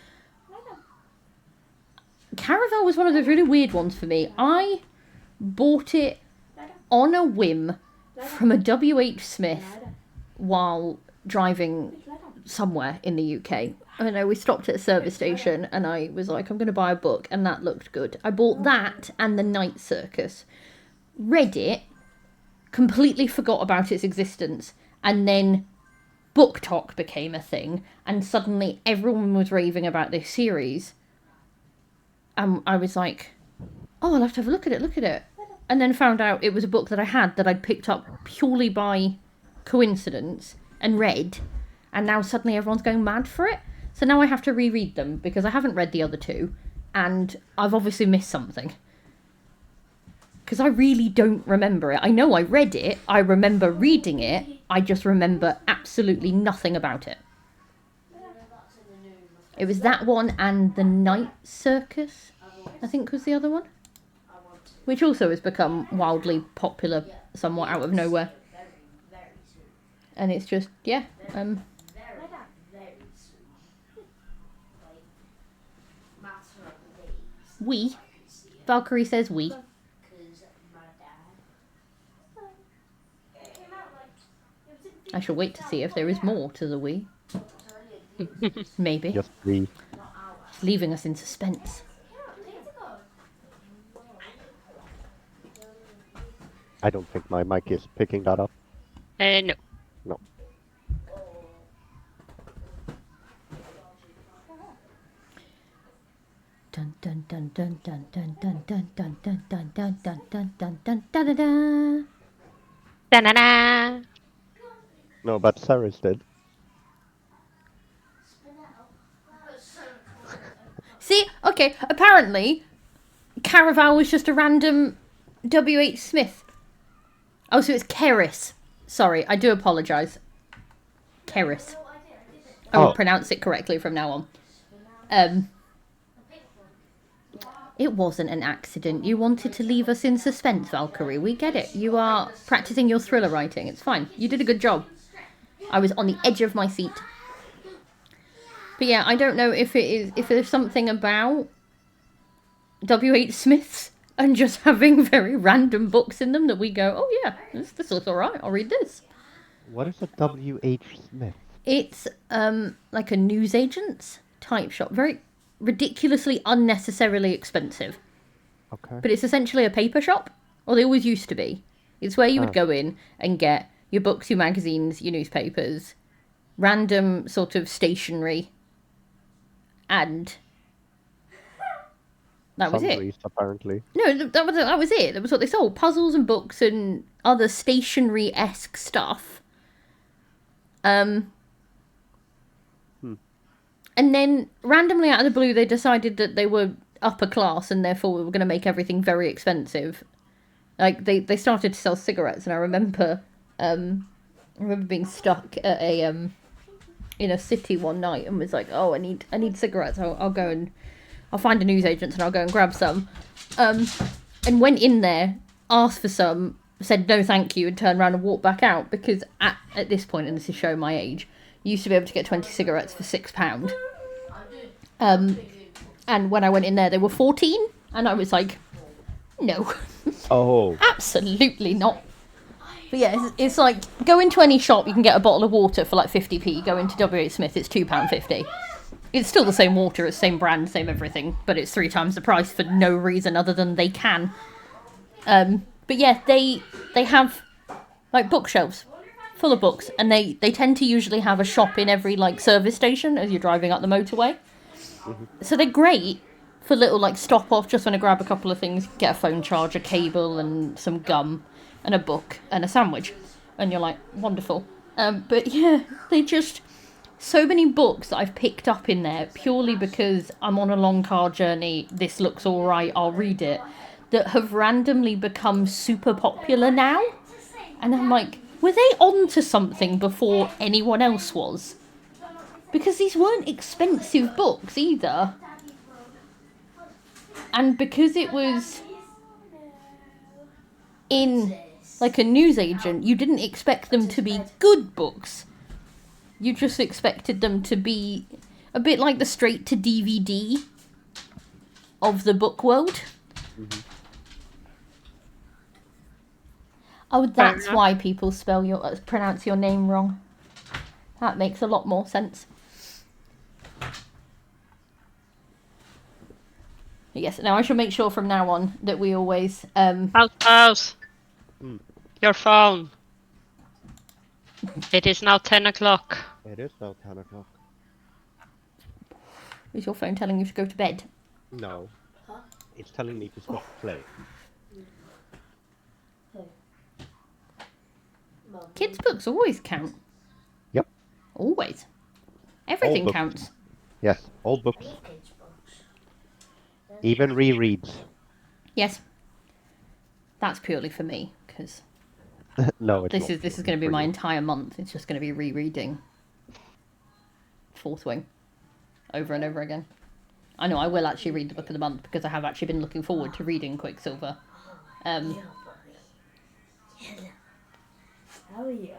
Caraval was one of those really weird ones for me. I bought it on a whim from a W.H. Smith while driving somewhere in the UK. I know we stopped at a service station and I was like, I'm going to buy a book, and that looked good. I bought that and The Night Circus. Read it, completely forgot about its existence, and then Book Talk became a thing, and suddenly everyone was raving about this series. And I was like, oh, I'll have to have a look at it. And then found out it was a book that I had that I'd picked up purely by coincidence and read, and now suddenly everyone's going mad for it. So now I have to reread them because I haven't read the other two, and I've obviously missed something. Because I really don't remember it. I know I read it, I remember reading it, I just remember absolutely nothing about it. It was that one and The Night Circus, I think was the other one. Which also has become wildly popular somewhat out of nowhere. And it's just, yeah. We. Valkyrie says we. I shall wait to see if there is more to the we. Maybe. Just we. Leaving us in suspense. I don't think my mic is picking that up. No. No. Dun dun dun dun dun dun dun dun dun dun dun dun dun dun dun dun dun dun. Da-na-na. No, but Sarah's did. See, okay, apparently Caraval was just a random W.H. Smith. Oh, so it's Keris. Sorry, I do apologise. Keris. I will pronounce it correctly from now on. It wasn't an accident. You wanted to leave us in suspense, Valkyrie. We get it. You are practising your thriller writing. It's fine. You did a good job. I was on the edge of my seat. But yeah, I don't know if there's something about W.H. Smiths and just having very random books in them that we go, oh yeah, this looks alright, I'll read this. What is a W.H. Smith? It's like a newsagent's type shop. Very ridiculously unnecessarily expensive. Okay. But it's essentially a paper shop. Or they always used to be. It's where you would go in and get your books, your magazines, your newspapers, random sort of stationery, and that was Sundries, it. apparently. No, that was it. That was what they sold. Puzzles and books and other stationery-esque stuff. And then, randomly out of the blue, they decided that they were upper class and therefore we were going to make everything very expensive. Like they started to sell cigarettes, and I remember being stuck at a in a city one night and was like, oh, I need cigarettes. I'll go and I'll find a newsagent and I'll go and grab some. And went in there, asked for some, said no thank you, and turned around and walked back out, because at this point, and this is showing my age, you used to be able to get 20 cigarettes for £6. And when I went in there, they were 14, and I was like, no. Oh. Absolutely not. But yeah, it's like, go into any shop, you can get a bottle of water for like 50p. Go into WH Smith, it's £2.50. It's still the same water, it's same brand, same everything, but it's 3 times the price for no reason other than they can. But yeah, they have like bookshelves full of books, and they tend to usually have a shop in every like service station as you're driving up the motorway. So they're great for little like stop off, just want to grab a couple of things, get a phone charger, cable, and some gum, and a book, and a sandwich, and you're like, wonderful. But yeah, they just, so many books that I've picked up in there purely because I'm on a long car journey, this looks alright, I'll read it, that have randomly become super popular now. And I'm like, were they on to something before anyone else was? Because these weren't expensive books either. And because it was in like a newsagent, you didn't expect them to be good books. You just expected them to be a bit like the straight to DVD of the book world. Mm-hmm. Oh, that's why people pronounce your name wrong. That makes a lot more sense. Yes, now I shall make sure from now on that we always... House. Your phone. It is now 10 o'clock. It is now 10 o'clock. Is your phone telling you to go to bed? No. It's telling me to stop playing. Kids' books always count. Yep. Always. Everything books. counts. Yes, all books. Even rereads. Yes. That's purely for me, because No, it's this not is going to be for my you. entire month. It's just going to be rereading Fourth Wing over and over again. I know I will actually read the book of the month because I have actually been looking forward to reading Quicksilver. How are you?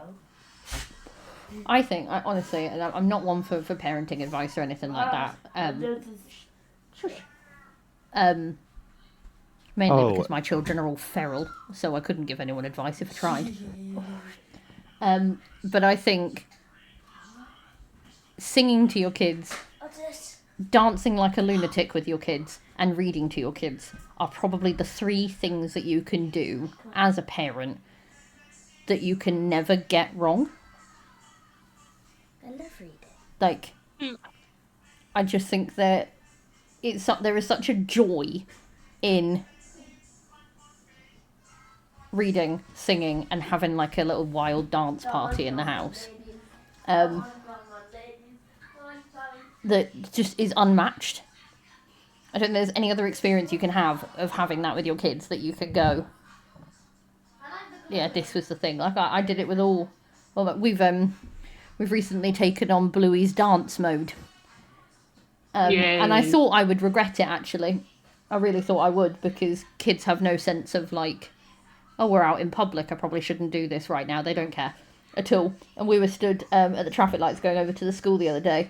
I think, honestly, and I'm not one for parenting advice or anything like that. Mainly because my children are all feral, so I couldn't give anyone advice if I tried. But I think singing to your kids, dancing like a lunatic with your kids, and reading to your kids are probably the 3 things that you can do as a parent that you can never get wrong. I love reading. Like, I just think that there is such a joy in reading, singing, and having like a little wild dance party in the house. That just is unmatched. I don't think there's any other experience you can have of having that with your kids that you could go, yeah, this was the thing. Like I did it with all. Well, we've recently taken on Bluey's dance mode, and I thought I would regret it. Actually, I really thought I would, because kids have no sense of like, oh, we're out in public. I probably shouldn't do this right now. They don't care at all. And we were stood at the traffic lights going over to the school the other day,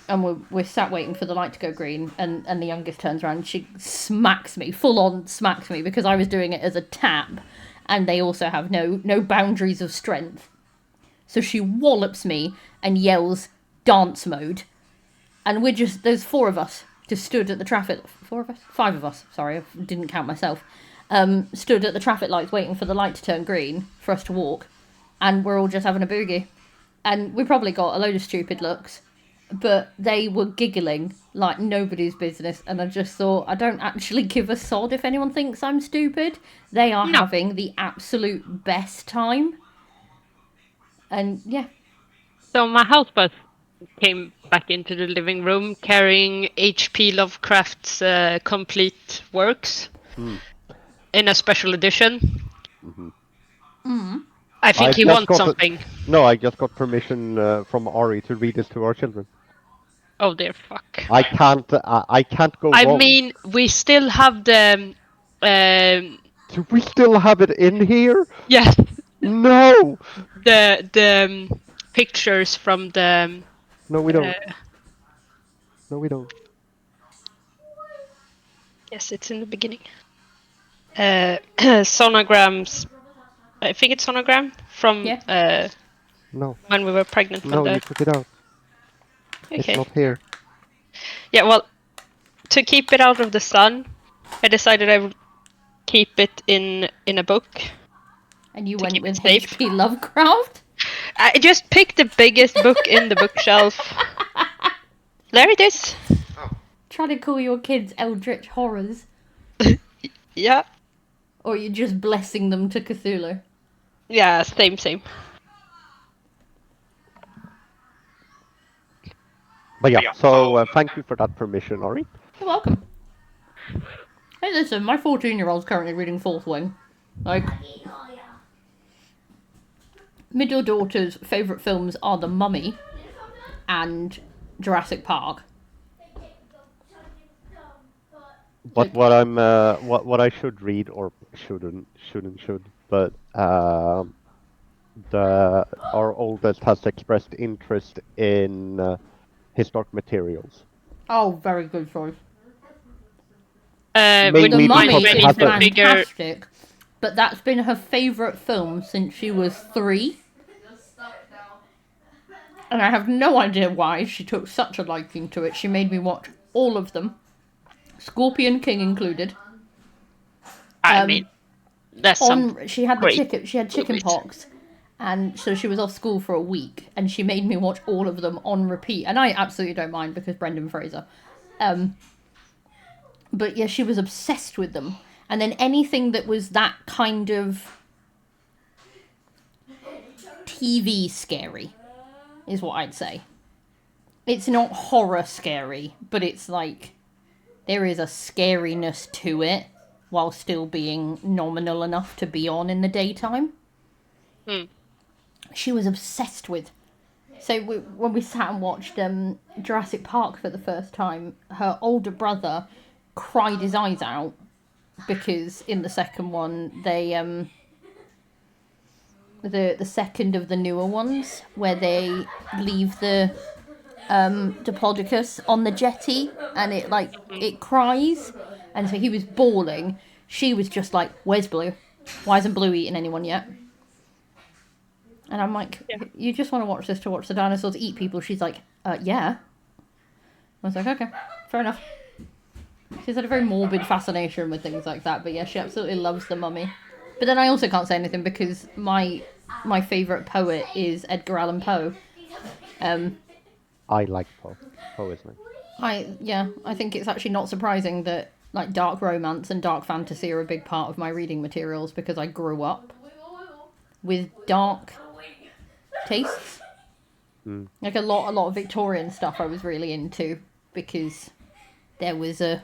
and we're sat waiting for the light to go green, and the youngest turns around and she smacks me, full on smacks me, because I was doing it as a tap, and they also have no boundaries of strength. So she wallops me and yells, dance mode. And there's 4 of us just stood at the 5 of us, sorry, I didn't count myself, stood at the traffic lights waiting for the light to turn green for us to walk, and we're all just having a boogie. And we probably got a load of stupid looks, but they were giggling like nobody's business, and I just thought, I don't actually give a sod if anyone thinks I'm stupid. They are having the absolute best time. And yeah. So my houseboat came back into the living room carrying H.P. Lovecraft's complete works. in a special edition. Mhm. I think I he just wants got something. No, I just got permission from Ari to read this to our children. Oh dear fuck. I can't go I wrong. mean, we still have the Do we still have it in here? yes, No, the pictures from the no, we don't. uh, No, we don't. yes, it's in the beginning. Sonograms. I think it's sonogram from Yeah. No, when we were pregnant. no, When you the took it out. It's okay. not here. Yeah, well, to keep it out of the sun, I decided I would keep it in a book. And you To went keep it with safe. H.P. Lovecraft? I just picked the biggest book in the bookshelf. There it is. Trying to call your kids eldritch horrors. Yeah. Or you're just blessing them to Cthulhu. Yeah, same. But yeah, so thank you for that permission, Ari. You're welcome. Hey, listen, my 14-year-old's currently reading Fourth Wing. Like, middle daughter's favourite films are The Mummy and Jurassic Park. But Like- what I'm what I should read or should, but our oldest has expressed interest in historic materials. Oh, very good choice. Mainly When The because Mummy mine's it ready is has to a- figure. fantastic, but that's been her favourite film since she was 3. And I have no idea why she took such a liking to it. She made me watch all of them, Scorpion King included. I mean, that's some. She had great she had chicken movies. pox, and so she was off school for a week, and she made me watch all of them on repeat, and I absolutely don't mind because Brendan Fraser. But yeah, she was obsessed with them, and then anything that was that kind of TV scary is what I'd say. It's not horror scary, but it's like there is a scariness to it while still being nominal enough to be on in the daytime. She was obsessed with. So when we sat and watched Jurassic Park for the first time, her older brother cried his eyes out because in the second one they the second of the newer ones where they leave the Diplodocus on the jetty and it cries, and so he was bawling. She was just like, "Where's Blue? Why isn't Blue eating anyone yet?" And I'm like, "You just want to watch this to watch the dinosaurs eat people?" She's like, "Yeah." I was like, "Okay, fair enough." She's had a very morbid fascination with things like that, but yeah, she absolutely loves The Mummy. But then I also can't say anything because my favourite poet is Edgar Allan Poe. I like Poe. Poe is nice. I think it's actually not surprising that like dark romance and dark fantasy are a big part of my reading materials because I grew up with dark tastes. Like a lot of Victorian stuff I was really into because there was a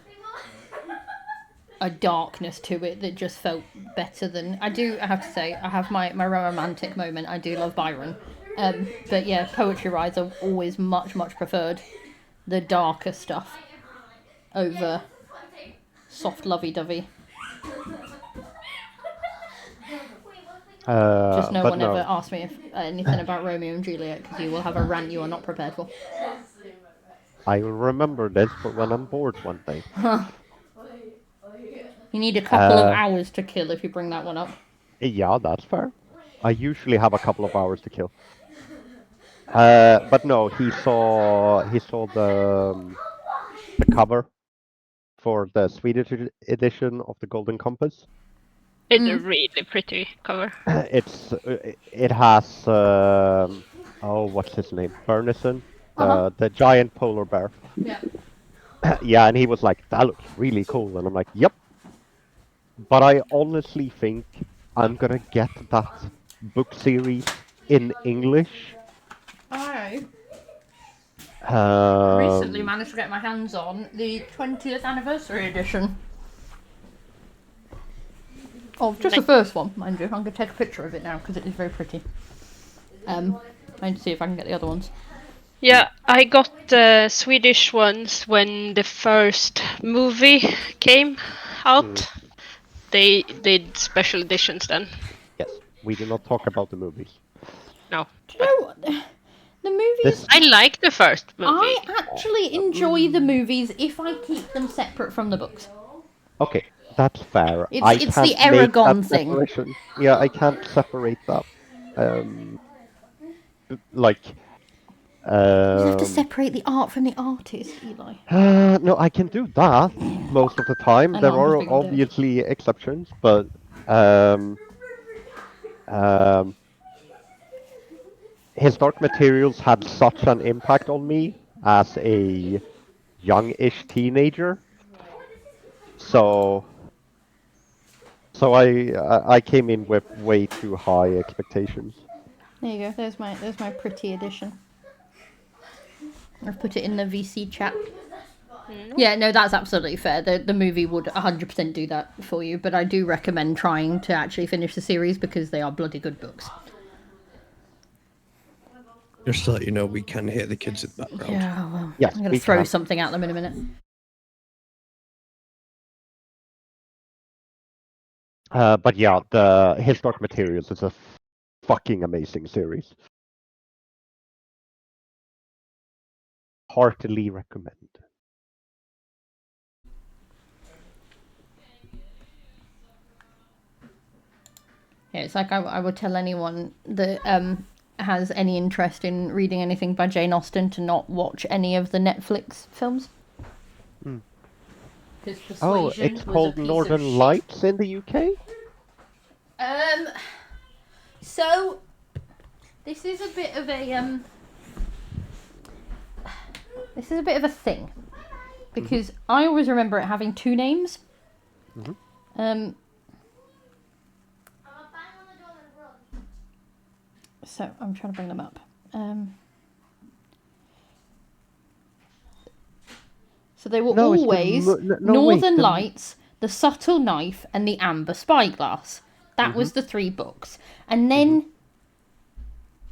darkness to it that just felt better than I have to say, I have my romantic moment. I do love Byron. But yeah, poetry wise I've always much preferred the darker stuff over soft lovey-dovey. Just no but one no. ever asked me if anything about Romeo and Juliet because you will have a rant you are not prepared for. I will remember this for when I'm bored one day. You need a couple of hours to kill if you bring that one up. Yeah, that's fair. I usually have a couple of hours to kill. But no, he saw the cover for the Swedish edition of the Golden Compass. It's a really pretty cover. It has what's his name? Bernison, the giant polar bear. Yeah. Yeah, and he was like, "That looks really cool," and I'm like, "Yep." But I honestly think I'm gonna get that book series in English. I Um, recently managed to get my hands on the 20th anniversary edition. Oh, just the first one, mind you. I'm going to take a picture of it now because it is very pretty. I need to see if I can get the other ones. Yeah, I got the Swedish ones when the first movie came out. They did special editions then. Yes, we do not talk about the movies. No, Do you know what? The movies... This I like the first movie. I actually enjoy the movies if I keep them separate from the books. okay, that's fair. It's the can't make Aragon that thing. separation. Yeah, I can't separate that. Like, You have to um, separate the art from the artist, Eli. no, I can do that most of the time. I know, There I'm just are being a dick. obviously exceptions, but um, his Dark Materials had such an impact on me as a youngish teenager. So I came in with way too high expectations. There you go. There's my pretty edition. I've put it in the VC chat. Yeah, no, that's absolutely fair. The movie would 100% do that for you, but I do recommend trying to actually finish the series because they are bloody good books. Just to let you know, we can hear the kids in the background. Yeah, well, Yes, I'm going we to throw can. something at them in a minute. But yeah, his Dark Materials is a fucking amazing series. Heartily recommend. Yeah, it's like I would tell anyone that has any interest in reading anything by Jane Austen to not watch any of the Netflix films. Oh, it's called Northern Lights in the UK? So this is a bit of a thing because I always remember it having two names. So I'm trying to bring them up. So they were No, it's the always no, wait, Northern the- Lights, The Subtle Knife, and The Amber Spyglass. That was the three books. And then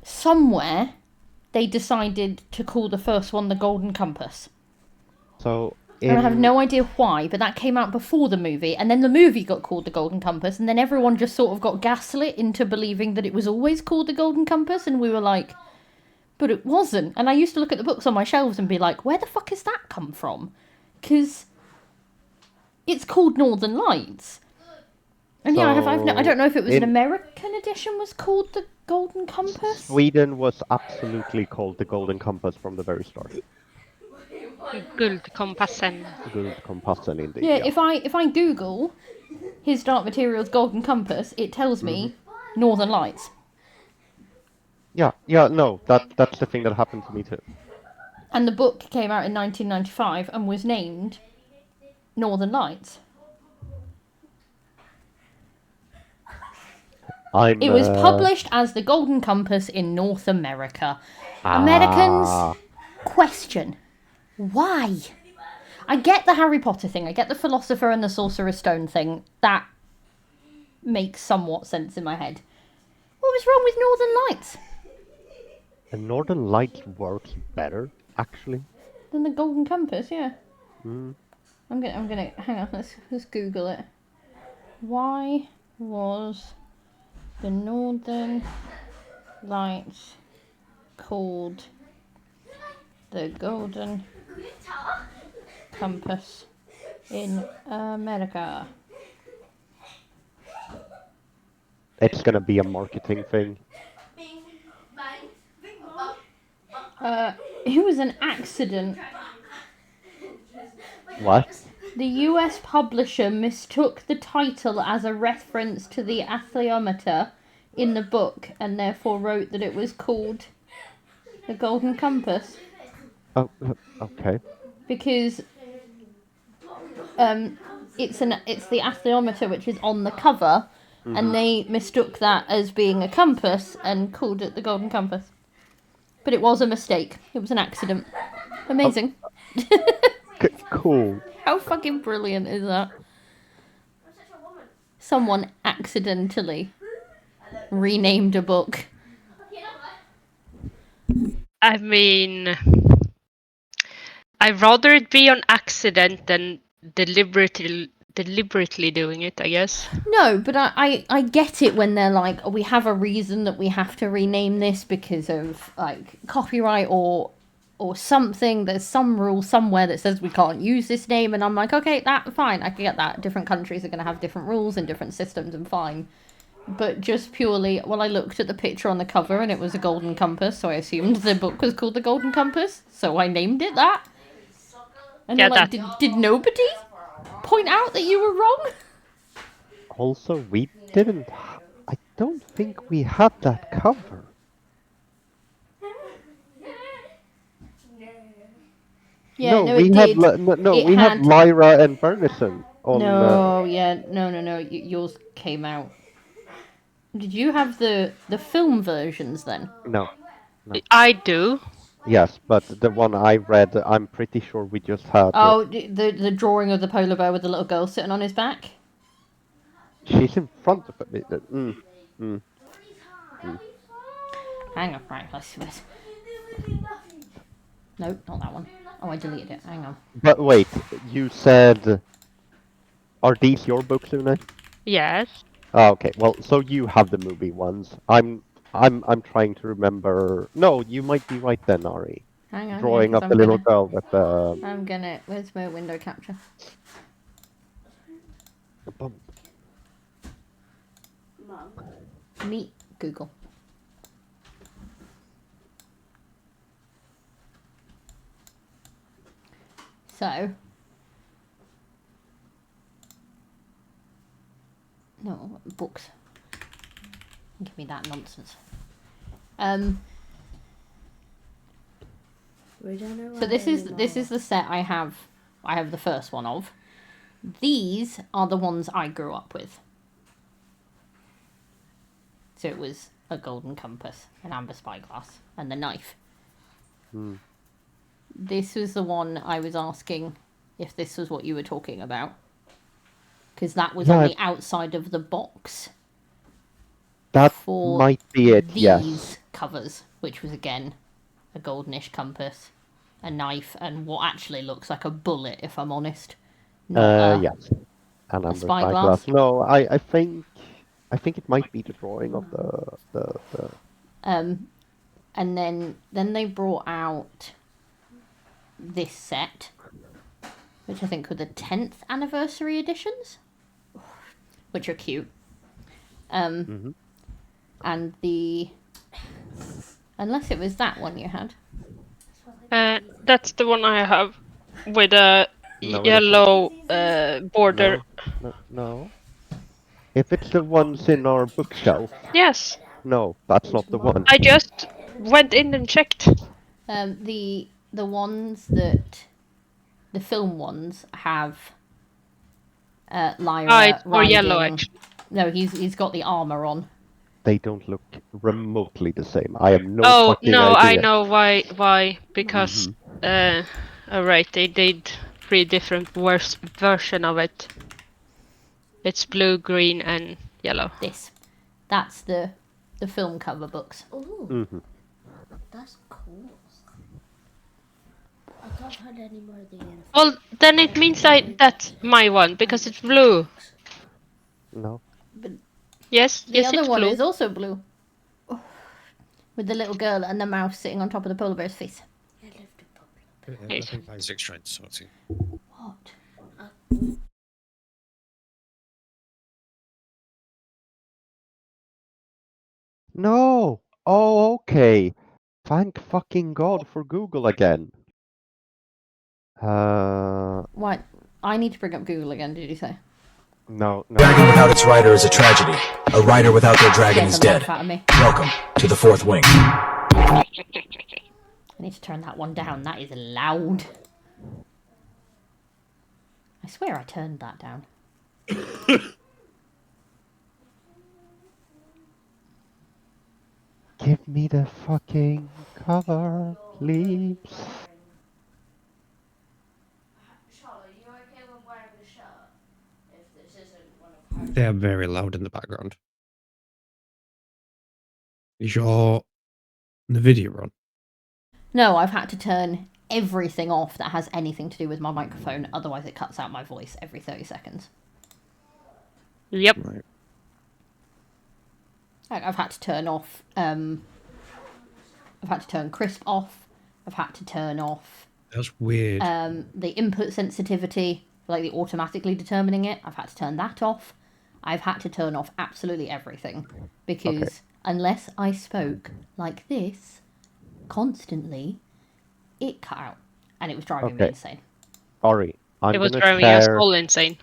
somewhere they decided to call the first one The Golden Compass. So And I have no idea why, but that came out before the movie, and then the movie got called The Golden Compass, and then everyone just sort of got gaslit into believing that it was always called The Golden Compass, and we were like, but it wasn't. And I used to look at the books on my shelves and be like, where the fuck has that come from? Because it's called Northern Lights. And yeah, I don't know if it was an American edition was called The Golden Compass. Sweden was absolutely called the Golden Compass from the very start. Guldkompassen. Guldkompassen indeed. Yeah, if I Google his Dark Materials Golden Compass, it tells me Northern Lights. Yeah, no, that's the thing that happened to me too. And the book came out in 1995 and was named Northern Lights. It was published as The Golden Compass in North America. Americans, question, why? I get the Harry Potter thing, I get the Philosopher and the Sorcerer's Stone thing. That makes somewhat sense in my head. What was wrong with Northern Lights? The Northern Lights works better, actually. Than the Golden Compass, yeah. I'm gonna hang on. Let's Google it. Why was the Northern Lights called the Golden Compass in America? It's gonna be a marketing thing. It was an accident. What? The US publisher mistook the title as a reference to the atheometer in the book and therefore wrote that it was called The Golden Compass. Oh, okay. Because it's the atheometer which is on the cover, and they mistook that as being a compass and called it the Golden Compass. But it was a mistake. It was an accident. Amazing. Cool. How fucking brilliant is that? someone accidentally renamed a book. I mean, I'd rather it be on accident than deliberately doing it, I guess. No, but I get it when they're like, we have a reason that we have to rename this because of like copyright or something. There's some rule somewhere that says we can't use this name, and I'm like, okay, that fine, I can get that. Different countries are going to have different rules and different systems, and fine. But just purely, well, I looked at the picture on the cover and it was a golden compass, so I assumed the book was called The Golden Compass, so I named it that. And Yeah, they're like, that- did nobody point out that you were wrong? Also, we didn't. I don't think we had that cover. Yeah, no, we it had did. no, It we had had- Lyra and Bernison on. No, yeah, no. Yours came out. Did you have the film versions then? No. I do. Yes, but the one I read, I'm pretty sure we just had. Oh, the drawing of the polar bear with the little girl sitting on his back. She's in front of it. Hang on, right, let's see this. No, not that one. Oh, I deleted it. Hang on. But wait, you said, are these your books, Une? Yes. Oh, okay. Well, so you have the movie ones. I'm trying to remember. No, you might be right then, Ari. Hang on. Drawing yeah, 'cause up the little girl with the. I'm gonna. Where's my window capture? Bum. Meet Google. So. No, books. Give me that nonsense. We don't know So why this is anymore. the set I have. I have the first one of. These are the ones I grew up with. So it was a golden compass, an amber spyglass, and the knife. This was the one I was asking if this was what you were talking about. Because that was on Yeah. the outside of the box That for might be it. these Yes. covers, which was again a goldenish compass, a knife, and what actually looks like a bullet, if I'm honest. Not Yes. And amber spyglass? spyglass. No, I think it might be the drawing of the. And then they brought out this set, which I think were the 10th anniversary editions, which are cute. And the unless it was that one you had. That's the one I have with a No, it yellow border. No. If it's the ones in our bookshelf, Yes, no, that's not the one. I just went in and checked. The ones that the film ones have Lyra It's more riding. yellow, actually. No, he's got the armor on. They don't look remotely the same. I have no Oh fucking no, idea. I know why. Because alright, they did 3 different version of it. It's blue, green, and yellow. That's the film cover books. Ooh, that's cool. I can't find any more of the uniform. Well, then it means that's my one because it's blue. No. Yes, The yes, other it's one blue. is also blue. With the little girl and the mouse sitting on top of the polar bear's face. I lived in public. Yes. Isaac trying to sort it. What? No. Oh, okay. Thank fucking God for Google again. What? I need to bring up Google again, did you say? No. Dragon without its rider is a tragedy. A rider without their dragon Get is the dead. life out of me. Welcome to the Fourth Wing. I need to turn that one down. That is loud. I swear I turned that down. Give me the fucking cover, please. Charlotte, are you okay with wearing the shirt? If this isn't one of her They are very loud in the background. Is your the video on? No, I've had to turn everything off that has anything to do with my microphone, otherwise it cuts out my voice every 30 seconds. Yep. Right. I've had to turn off, I've had to turn crisp off, I've had to turn off That's weird. the input sensitivity, like the automatically determining it, I've had to turn that off. I've had to turn off absolutely everything, because unless I spoke like this constantly, it cut out, and it was driving me Okay. insane. Sorry, It I'm was gonna driving us share. all insane.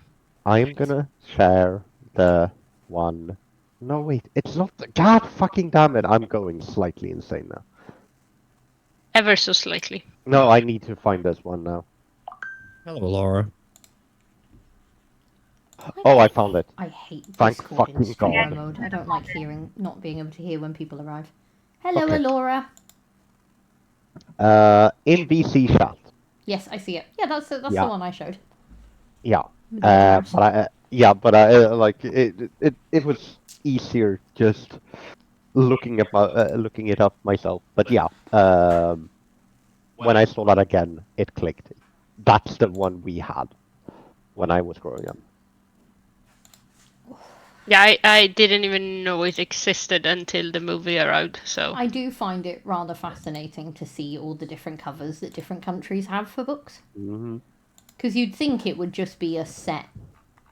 I'm gonna share the one. No, wait, it's not. God fucking damn it! I'm going slightly insane now. Ever so slightly. No, I need to find this one now. Hello, Laura. Oh, I found it. I hate Thank Discord in fucking stereo God. mode. I don't like not being able to hear when people arrive. Hello, Okay. Alora. In VC chat. Yes, I see it. Yeah, that's the Yeah. one I showed. Yeah. With the bars. But I like it was easier just looking it up myself. But yeah, when I saw that again, it clicked. That's the one we had when I was growing up. Yeah, I didn't even know it existed until the movie arrived, so... I do find it rather fascinating to see all the different covers that different countries have for books. Mm-hmm. Because you'd think it would just be a set,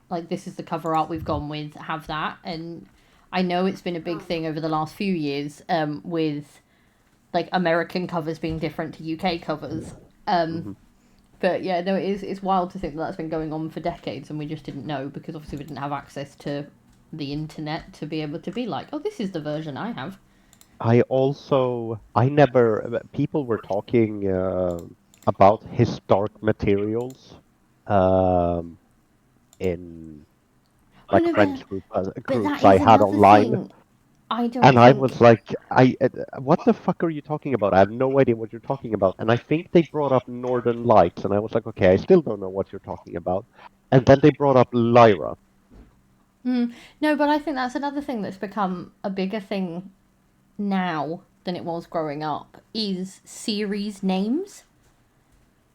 like, this is the cover art we've gone with, have that. And I know it's been a big thing over the last few years with, like, American covers being different to UK covers. But yeah, no, it's wild to think that that's been going on for decades and we just didn't know, because obviously we didn't have access to the internet to be able to be like, oh, this is the version I have. People were talking about historic materials in like friends groups I had online. I don't And I think... was like, what the fuck are you talking about? I have no idea what you're talking about. And I think they brought up Northern Lights, and I was like, okay, I still don't know what you're talking about. And then they brought up Lyra. No, but I think that's another thing that's become a bigger thing now than it was growing up, is series names.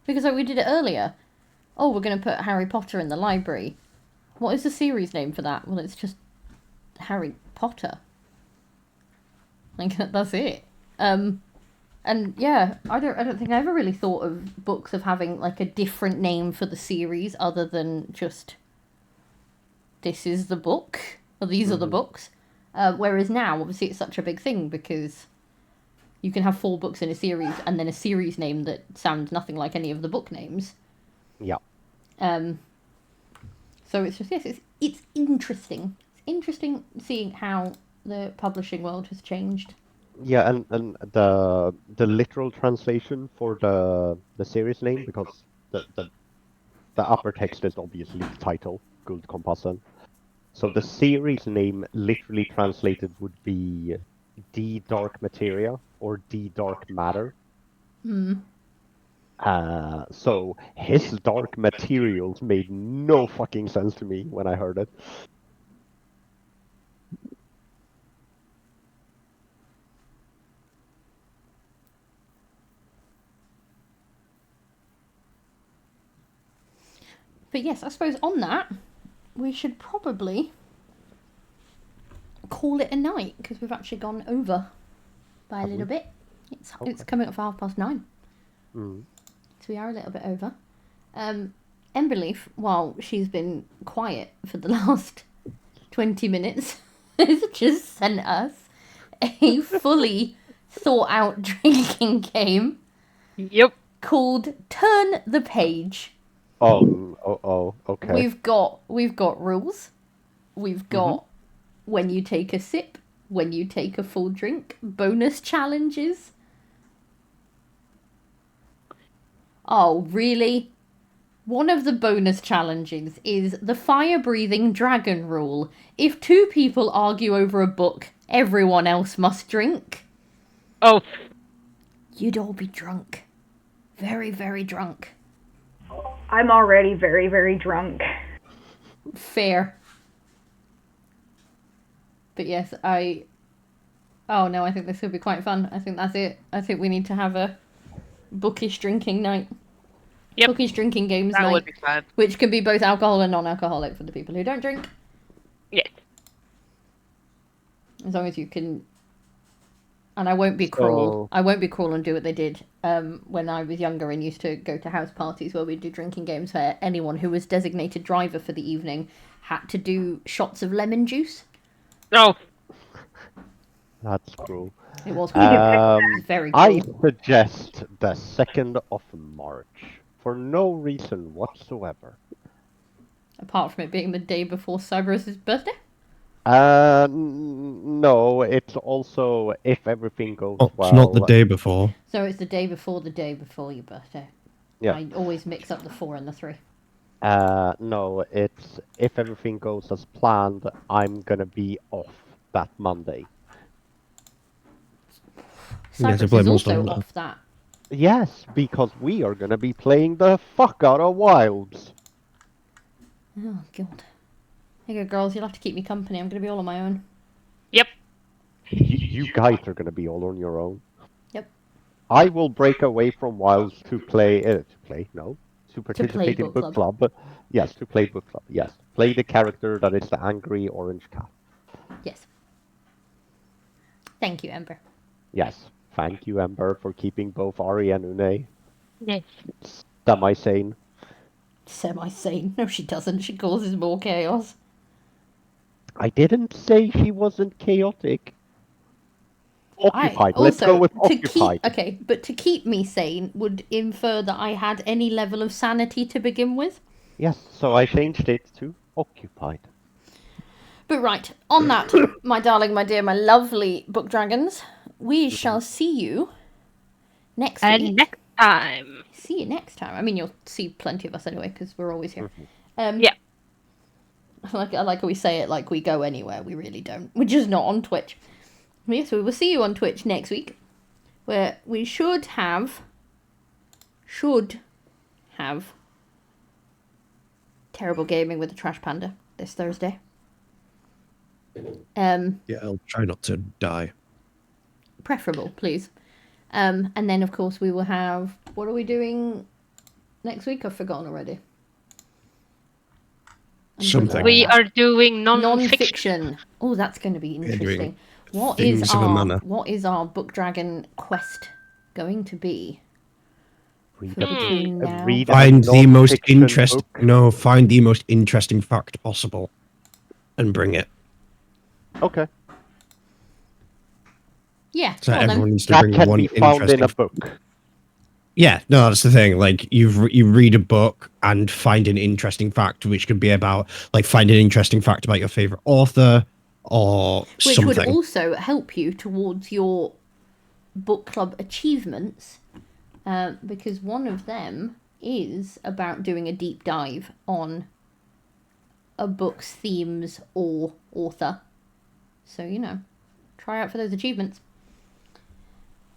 Because like we did it earlier. Oh, we're going to put Harry Potter in the library. What is the series name for that? Well, it's just Harry Potter. Like, that's it. And yeah, I don't think I ever really thought of books of having like a different name for the series other than just this is the book or these are the books. Whereas now, obviously, it's such a big thing because you can have 4 books in a series and then a series name that sounds nothing like any of the book names. Yeah. So it's just, yes, it's interesting. It's interesting seeing how the publishing world has changed. Yeah, and the literal translation for the series name, because the upper text is obviously the title, Guldkompassen. So the series name literally translated would be The Dark Materia or The Dark Matter. So his Dark Materials made no fucking sense to me when I heard it. But yes, I suppose on that, we should probably call it a night because we've actually gone over by a little bit. It's coming up for 9:30. So we are a little bit over. Emberleaf, while she's been quiet for the last 20 minutes, has just sent us a fully thought out drinking game. Yep. Called Turn the Page. Okay. We've got rules. We've got when you take a sip, when you take a full drink, bonus challenges. Oh, really? One of the bonus challenges is the fire-breathing dragon rule. If 2 people argue over a book, everyone else must drink. Oh. You'd all be drunk. Very, very drunk. I'm already very, very drunk. Fair. But yes, Oh no, I think this could be quite fun. I think that's it. I think we need to have a bookish drinking night. Yep. Bookish drinking games That night. would be fun. Which can be both alcohol and non-alcoholic for the people who don't drink. Yeah. As long as you can. And I won't be cruel. I won't be cruel and do what they did when I was younger and used to go to house parties where we'd do drinking games where anyone who was designated driver for the evening had to do shots of lemon juice. Oh, That's cruel. It was very cruel. I suggest the 2nd of March for no reason whatsoever. Apart from it being the day before Cerberus's birthday? No, it's also if everything goes Oh, well. it's not the day before. So it's the day before your birthday. Yeah. I always mix up the 4 and the 3. No, it's if everything goes as planned, I'm gonna be off that Monday. Yeah, to Cyprus play is Monster also Hunter. off that. Yes, because we are gonna be playing the fuck out of Wilds. Oh, God. Here you go, girls. You'll have to keep me company. I'm going to be all on my own. yep. You guys are gonna be all on your own. Yep. I will break away from Wilds to participate in book book club. Yes, to play book club. Yes, play the character that is the angry orange cat. Yes. Thank you, Ember. Yes, thank you, Ember, for keeping both Ari and Une Yes. semi-sane. Semi-sane. No, she doesn't. She causes more chaos. I didn't say she wasn't chaotic. Occupied. Let's go with occupied. Okay, but to keep me sane would infer that I had any level of sanity to begin with. Yes, so I changed it to occupied. But right, on that, my darling, my dear, my lovely book dragons, we shall see you next And week. next time. See you next time. I mean, you'll see plenty of us anyway, because we're always here. Yeah. I like how we say it like we go anywhere. We really don't. We're just not on Twitch. Yes, we will see you on Twitch next week, where we should have Terrible Gaming with the Trash Panda this Thursday. Yeah, I'll try not to die. Preferable, please. And then, of course, we will have... What are we doing next week? I've forgotten already. Something. We are doing non-fiction. Non-fiction. Oh, that's going to be interesting. What Things of a Manor. is our Book Dragon quest going to be? Read Between now. read a Find the most non-fiction interesting. book. No, find the most interesting fact possible, and bring it. Okay. Yeah, So go on then. everyone needs to That bring can one be found in interesting. a book. Yeah, no, that's the thing. Like you read a book and find an interesting fact, which could be about like find an interesting fact about your favorite author or Which something. would also help you towards your book club achievements, because one of them is about doing a deep dive on a book's themes or author. So, try out for those achievements.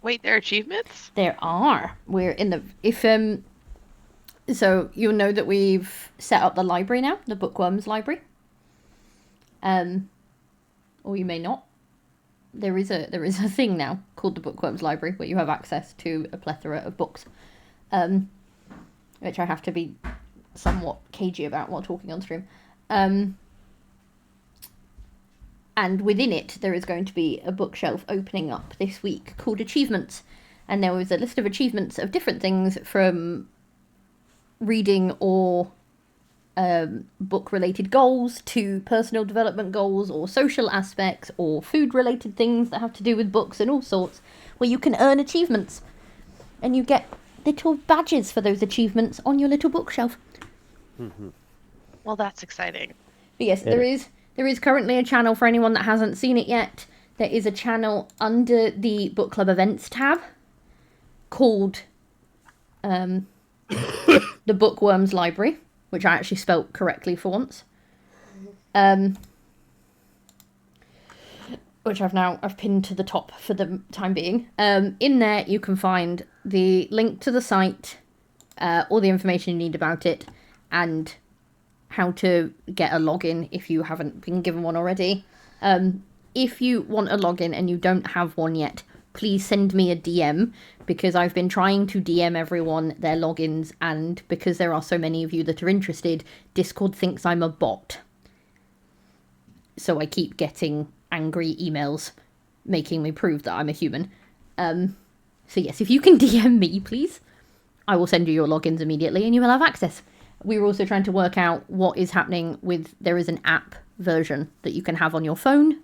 Wait, there are achievements? There are. We're in the... So, you'll know that we've set up the library now, the Bookwyrm's library. Or you may not. There is a thing now called the Bookwyrm's library where you have access to a plethora of books, which I have to be somewhat cagey about while talking on stream. And within it, there is going to be a bookshelf opening up this week called Achievements. And there was a list of achievements of different things from reading or book-related goals to personal development goals or social aspects or food-related things that have to do with books and all sorts, where you can earn achievements. And you get little badges for those achievements on your little bookshelf. Mm-hmm. Well, that's exciting. But yes, there is currently a channel for anyone that hasn't seen it yet. There is a channel under the Book Club Events tab called the Bookwyrm's Library, which I actually spelt correctly for once. Which I've pinned to the top for the time being. In there you can find the link to the site, all the information you need about it, and how to get a login if you haven't been given one already. if you want a login and you don't have one yet, please send me a DM, because I've been trying to DM everyone their logins, and because there are so many of you that are interested, Discord thinks I'm a bot. So I keep getting angry emails making me prove that I'm a human. So yes, if you can DM me, please, I will send you your logins immediately and you will have access. We're also trying to work out what is happening with, there is an app version that you can have on your phone.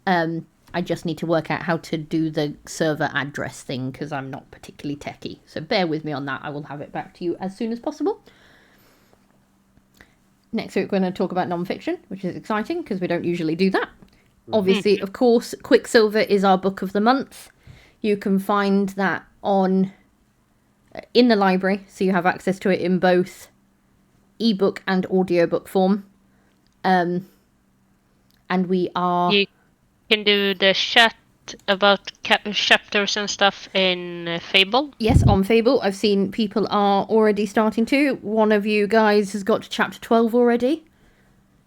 I just need to work out how to do the server address thing, because I'm not particularly techie. So bear with me on that. I will have it back to you as soon as possible. Next week we're going to talk about non-fiction, which is exciting because we don't usually do that. Obviously, of course, Quicksilver is our book of the month. You can find that in the library, so you have access to it in both ebook and audiobook form. And we are... You can do the chat about chapters and stuff in Fable. Yes, on Fable. I've seen people are already starting to. One of you guys has got to chapter 12 already.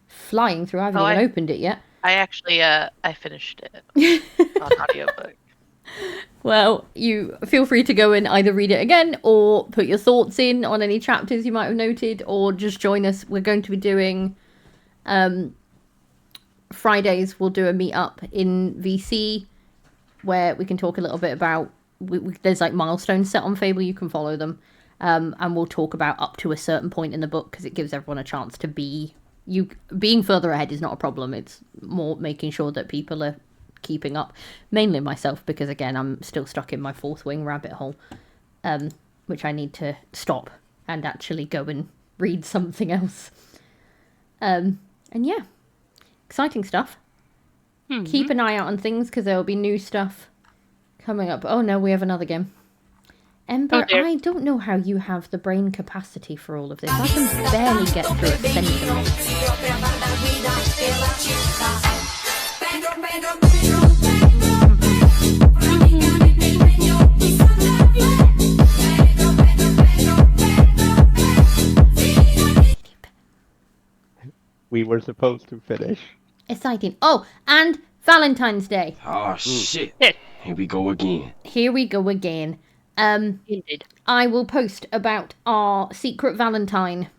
Flying through. I haven't even opened it yet. I actually, I finished it on audiobook. Well, you feel free to go and either read it again or put your thoughts in on any chapters you might have noted, or just join us. We're going to be doing Fridays. We'll do a meet-up in VC where we can talk a little bit about... there's like milestones set on Fable. You can follow them. And we'll talk about up to a certain point in the book, because it gives everyone a chance to be... being further ahead is not a problem. It's more making sure that people are keeping up, mainly myself, because again I'm still stuck in my fourth wing rabbit hole, which I need to stop and actually go and read something else. And yeah, exciting stuff. Keep an eye out on things, because there will be new stuff coming up. Oh no, we have another game. Ember, I don't know how you have the brain capacity for all of this. I can barely get through a sentence. We were supposed to finish. Exciting. Oh, and Valentine's Day. Oh, shit. Here we go again. Here we go again. Indeed. I will post about our secret Valentine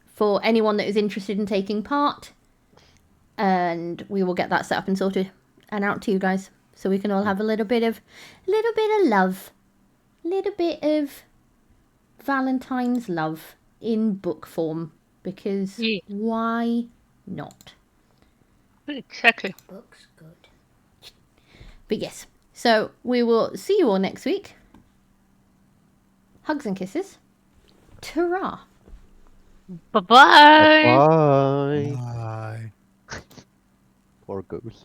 for anyone that is interested in taking part. And we will get that set up and sorted and out to you guys, so we can all have a little bit of love. Little bit of Valentine's love in book form, because why not? Exactly. Book's good. But yes, so we will see you all next week. Hugs and kisses. Ta-ra. Bye-bye. Bye. Bye. Poor goose.